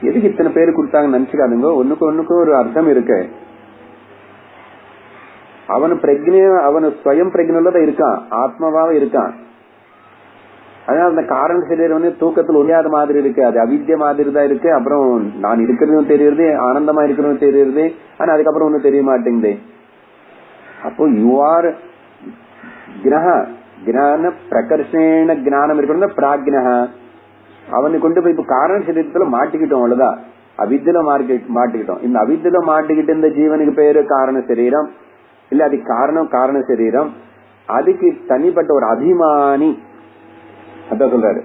எதுக்கு இத்தனை பேரு கொடுத்தாங்க நினைச்சுக்காதுங்க. ஒண்ணுக்கு ஒரு அர்த்தம் இருக்கு. அவனு ஸ்வயம் பிரஜ்னதான் இருக்கான், ஆத்மாவாக இருக்கான். அதனால அந்த காரண சரீரம் தூக்கத்தில் ஒழியாத மாதிரி இருக்கு, அது அவித்ய மாதிரி தான் இருக்கு. அப்புறம் நான் இருக்கிறதும் தெரியுது, ஆனந்தமா இருக்கிறதும் தெரியுது, ஆனா அதுக்கப்புறம் ஒன்னும் தெரிய மாட்டேங்குது. அப்போ யுவார் கிரகண பிரகர்ஷேன ஞானம் இருக்கணும் பிராக்ஞ. அவனை கொண்டு போய் இப்ப காரண சரீரத்துல மாட்டிக்கிட்டோம், அவ்வளவுதான். அவித்தியில மாட்டிக்கிட்டோம். இந்த அவித்தியில மாட்டிக்கிட்டு இந்த ஜீவனுக்கு பேரு காரண சரீரம், இல்ல அது காரண சரீரம். அதுக்கு தனிப்பட்ட ஒரு அபிமானி அத சொல்றாரு.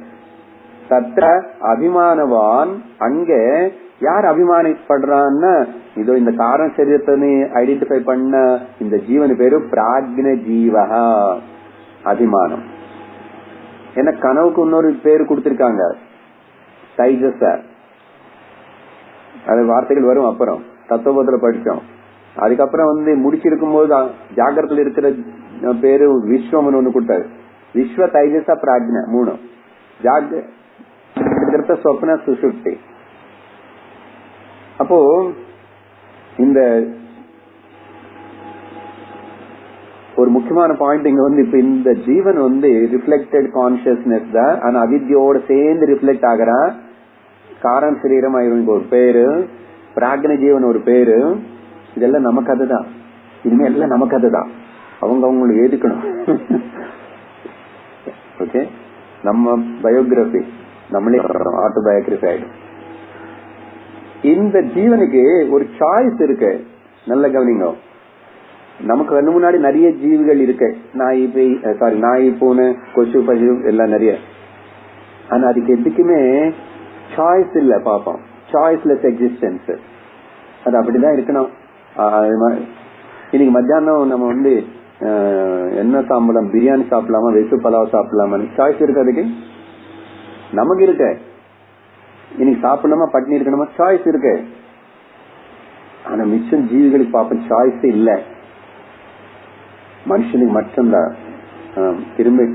தத்ர அபிமானவான், அங்க யார் அபிமானப்படுறான்னு இதோ இந்த காரண சரீரத்தை ஐடென்டிஃபை பண்ண இந்த ஜீவனு பேரு பிராக்ஞ ஜீவஹா. அபிமானம். என்ன கனவுக்கு இன்னொரு பேரு கொடுத்திருக்காங்க, தைஜஸ. அது வார்த்தைகள் வரும், அப்புறம் தத்துவத்துல படிச்சோம். அதுக்கப்புறம் முடிச்சிருக்கும் போது ஜாகிரத்தில் இருக்கிற பேரு விஸ்வம் ஒண்ணு கொடுத்தாரு. விஸ்வ தைஜச பிராக்ஞ 3. ஜாகிரத சொப்ன சுஷுப்தி. அப்போ இந்த ஒரு முக்கியமான பாயிண்ட் இங்க இப்ப இந்த ஜீவன் ரிஃப்ளெக்டட் கான்சியஸ்னஸ் தான். ஆனா அவித்யோட சேர்ந்து ரிஃப்ளெக்ட் ஆகிறா. காரண சரீரம் ஒரு பேரு, பிராக்ஞ ஜீவன் ஒரு பேரு. இதெல்லாம் நமக்கு அதுதான். இனிமே எல்லாம் நமக்கு அதுதான். அவங்களுக்கு ஏதுக்கணும். ஓகே, நம்ம பயோகிராபி நம்மளே ஆட்டோபயோகிராபி ஆயிடும். இந்த ஜீவனுக்கு ஒரு சாய்ஸ் இருக்கு. நல்ல கவனிங்க. நமக்கு வந்து முன்னாடி நிறைய ஜீவிகள் இருக்கு. நாய், பூனை, கொசு, பசு எல்லாம் நிறைய. ஆனா அதுக்கு எதுக்குமே சாய்ஸ் இல்ல. பாப்போம், சாய்ஸ்லெஸ் எக்ஸிஸ்டன்ஸ். அது அப்படிதான் இருக்கணும். இன்னைக்கு மத்தியானம் நம்ம என்ன சாப்பிடலாம், பிரியாணி சாப்பிடலாமா, வெஜ் பலாவ் சாப்பிடலாமா, சாய்ஸ் இருக்கு. அதுக்கு நமக்கு இருக்கு. இன்னைக்கு சாப்பிடணுமா, பட்டினி இருக்கணுமா, சாய்ஸ் இருக்கு. ஆனா மிச்சம் ஜீவிகளுக்கு பாப்போம் சாய்ஸ் இல்ல. மனுஷனுக்கு மட்டும்தான். திரும்ப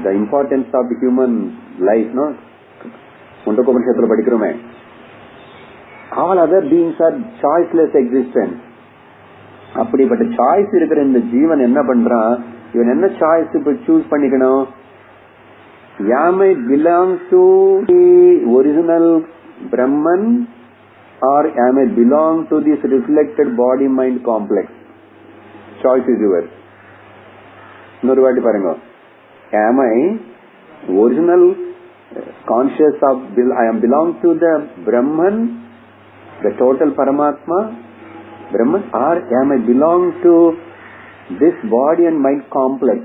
the importance of human life முண்டகோபனிஷத்துல படிக்கிறோமே, all other beings are choiceless existence. அப்படிப்பட்ட சாய்ஸ் இருக்கிற இந்த ஜீவன் என்ன பண்றான், இவன் என்ன சாய்ஸ் இப்ப சூஸ் பண்ணிக்கணும்? am I belong to the original Brahman or am I belong to this reflected body mind complex? Choice is yours. இன்னொரு வாட்டி பாருங்க. am I original conscious of I am belong to the Brahman, the total Paramatma Brahman, or am I belong to this body and mind complex?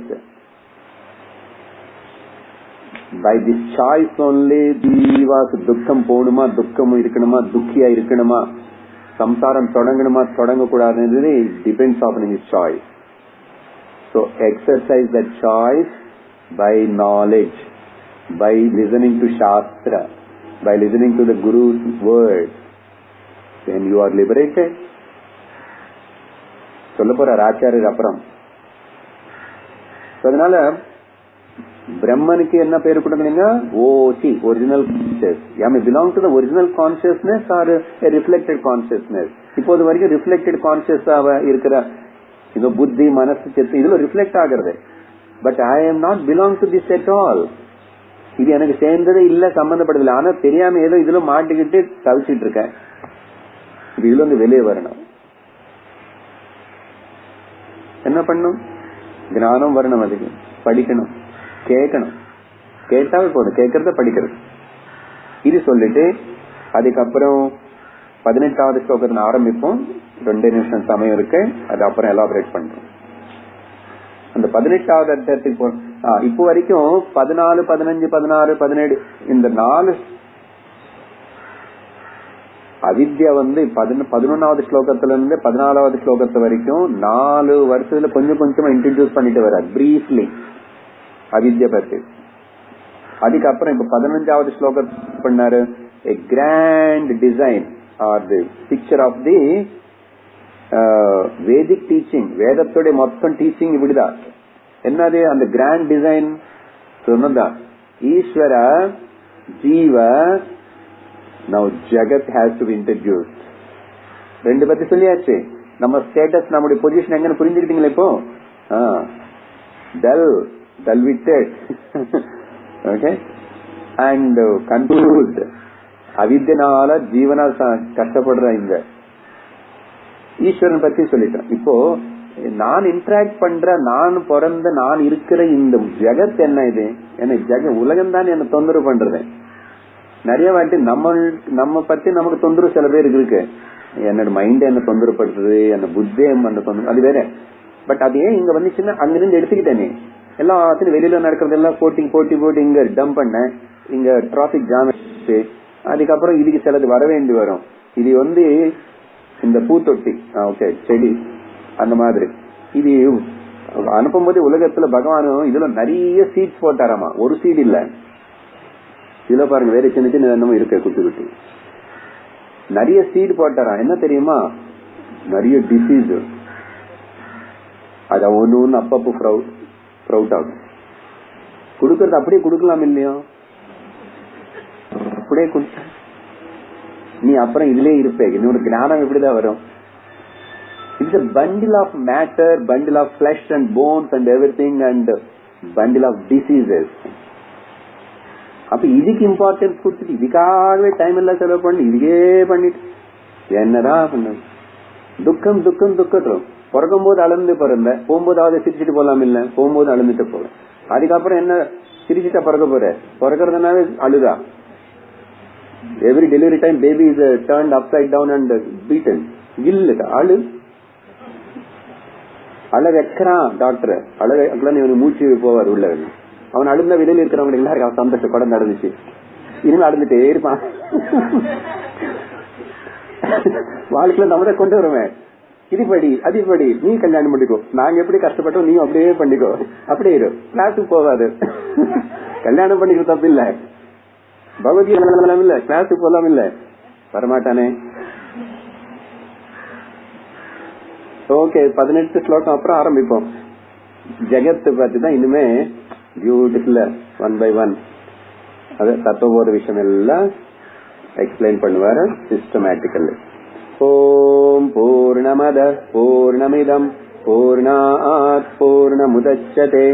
By this choice only ஜீவாக்கு துக்கம் போகணுமா, துக்கம் இருக்கணுமா, துக்கியா இருக்கணுமா, சம்சாரம் தொடங்கணுமா, தொடங்க கூடாதுன்றது depends on his choice. So exercise that choice by knowledge, by listening to Shastra, by listening to the Guru's word. Then you are liberated. சொல்ல போற ஆச்சாரியர் அப்புறம். அதனால பிரம்மனுக்கு என்ன பேரு கொடுக்கணுங்க? OC, original conscious. am I belong to the original consciousness or a reflected consciousness? இப்போது வரைக்கும் ரிஃப்ளெக்டட் கான்சியஸ் இருக்கிற இந்த புத்தி, மனசு, சித்து இதுல ரிஃப்ளெக்ட் ஆகிறது. But I am not belong to this at all. இது எனக்கு சேர்ந்ததே இல்ல, சம்பந்தப்படவில்லை. ஆனா தெரியாம ஏதோ இதுல மாட்டிக்கிட்டு தவிச்சிட்டு இருக்கேன். இதுல வெளியே வரணும். என்ன பண்ணும்? ஞானம் வரணும். அதுக்கு படிக்கணும், கேட்கணும். கேட்டாவே போதும், கேட்கறத படிக்கிறது. இது சொல்லிட்டு அதுக்கப்புறம் 18வது ஸ்லோகத்துல ஆரம்பிப்போம். 2 நிமிஷம் சமயம் இருக்கு. அது அப்புறம் எலாபரேட் பண்றோம். அந்த 18வது அத்தியாயத்துக்கு இப்போ வரைக்கும் 14, 15, 16, 17 இந்த 4 அவித்யா 11வது ஸ்லோகத்துல இருந்து 14வது ஸ்லோகத்து வரைக்கும் 4 வருஷத்துல கொஞ்சம் கொஞ்சமா இன்ட்ரோடியூஸ் பண்ணிட்டு வர்றார் பிரீஃப்லி அவித்யா பத்தி. அதுக்கப்புறம் இப்ப 15வது ஸ்லோகம் பண்ணாரு a grand design or the picture of the Vedic teaching. வேதத்தோட மொத்தம் டீச்சிங் இப்படிதான். என்னது அந்த கிராண்ட் டிசைன் சொன்னதா ஈஸ்வர ஜீவ now jagat has to be introduced. ரெண்டு பத்தி சொல்லியாச்சு. நம்ம ஸ்டேட்டஸ் நம்முடைய பொசிஷன் எங்கன்னு புரிஞ்சுக்கிட்டீங்களா இப்போ? dull witted okay and confused. அவித்யனால ஜீவனா கஷ்டப்படுற இந்த ஈஸ்வரன் பத்தி சொல்லிட்டேன். இப்போ நான் இன்டராக்ட் பண்ற, நான் பிறந்த, நான் இருக்கிற இந்த ஜெகத் என்ன இது? என்ன உலகம் தான் என்ன தொந்தரவு பண்றது. நிறைய வாட்டி நம்ம பத்தி நமக்கு தொந்தரவு சில பேருக்கு இருக்கு. என்னோட மைண்ட் என்ன தொந்தரவு படுத்துது, என்ன புத்தி என்ன தொந்தரவு, அது வேற. பட் அது ஏன் இங்க வந்துச்சுன்னா அங்கிருந்து எடுத்துக்கிட்டேனே எல்லாத்தையும் வெளியில நடக்கிறது எல்லாம் போட்டி இங்க டம்ப் பண்ண, இங்க டிராபிக் ஜாம் ஆயிடுச்சு. அதுக்கப்புறம் இதுக்கு சிலது வர வேண்டி வரும். இது இந்த பூத்தொட்டி ஓகே செடி அந்த மாதிரி இது அனுப்பும் போது உலகத்துல பகவானும் இதுல நிறைய சீட்ஸ் போட்டாராமா. ஒரு சீட் இல்ல, இதுல பாருங்க வேற சின்ன சின்ன என்னமோ இருக்கு குட்டி நிறைய சீட் போட்டாராம். என்ன தெரியுமா? நிறைய டிசீஸ். அத ஒண்ணு அப்பப்போ ஸ்ப்ரவுட் ஆகும். கொடுக்கறது அப்படியே கொடுக்கலாம் இல்லையோ? அப்படியே கொடுத்த நீ அப்புறம் இதுலயே இருப்பே. இன்னொரு ஞானம் இப்படிதான் வரும். It's a bundle of matter, bundle of flesh and bones and everything and bundle of diseases. அப்ப இதுக்கு இம்பார்ட்டன்ஸ் கொடுத்துட்டு இதுக்காகவே டைம் எல்லாம் செலவு பண்ணி இதுக்கே பண்ணிட்டு என்னதான் பண்ண துக்கம் பிறக்கும் போது அழுந்து பிறந்த, போகும்போதாவது சிரிச்சுட்டு போலாம் இல்ல, போகும்போது அழுந்துட்டு போற. அதுக்கப்புறம் என்ன சிரிச்சுட்டா பிறக்க போற? பிறக்கிறதுனாவே அழுதா. Every delivery time baby is turned upside down and beaten. இல்ல அழ வைக்கிறான் டாக்டர். அழ வைக்கலாம் இவனுக்கு மூச்சு போவார் உள்ள. அவன் அழுந்த வெளியில இருக்கிறவங்க எல்லாருக்கும் அவன் சந்தோஷம் குடம் நடந்துச்சு. இனிமே அழுந்துட்டே இருப்பான். வாழ்க்கையில நம்ம தான் கொண்டு வருவேன். இதுபடி அதுபடி நீ கல்யாணம் பண்ணிக்கோ, நாங்க எப்படி கஷ்டப்பட்டோம் நீ அப்படியே பண்ணிக்கோ, அப்படியே இரு, கிளாஸுக்கு போவாது. கல்யாணம் பண்ணிக்கிற தப்பு இல்ல, பகவத்கீதை இல்ல, கிளாஸுக்கு போலாம் இல்ல, வரமாட்டானே. ஓகே 18 ஸ்லோகம் அப்புறம் ஆரம்பிப்போம். ஜெகத்தை பத்தி தான் இனிமே பியூட்டிஃபுல்ல 1 by 1 அது தத்துவ விஷயம் எல்லாம் எக்ஸ்பிளைன் பண்ணுவாரு சிஸ்டமேட்டிக்கல்லி. ஓம் பூர்ணமத பூர்ணமிதம் பூர்ணாத் பூர்ணமுதச்யதே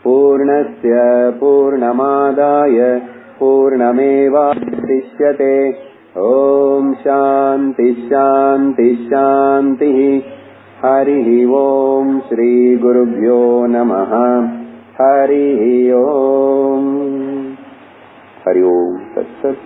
பூர்ணஸ்ய பூர்ணமாதாய பூர்ணமேவாவசிஷ்யதே. ஓம் சாந்தி சாந்தி சாந்தி. ஹரி ஓம் ஸ்ரீ குருப்யோ நமஹ. ஹரி ஓம். ஹரி ஓம் தத் சத்.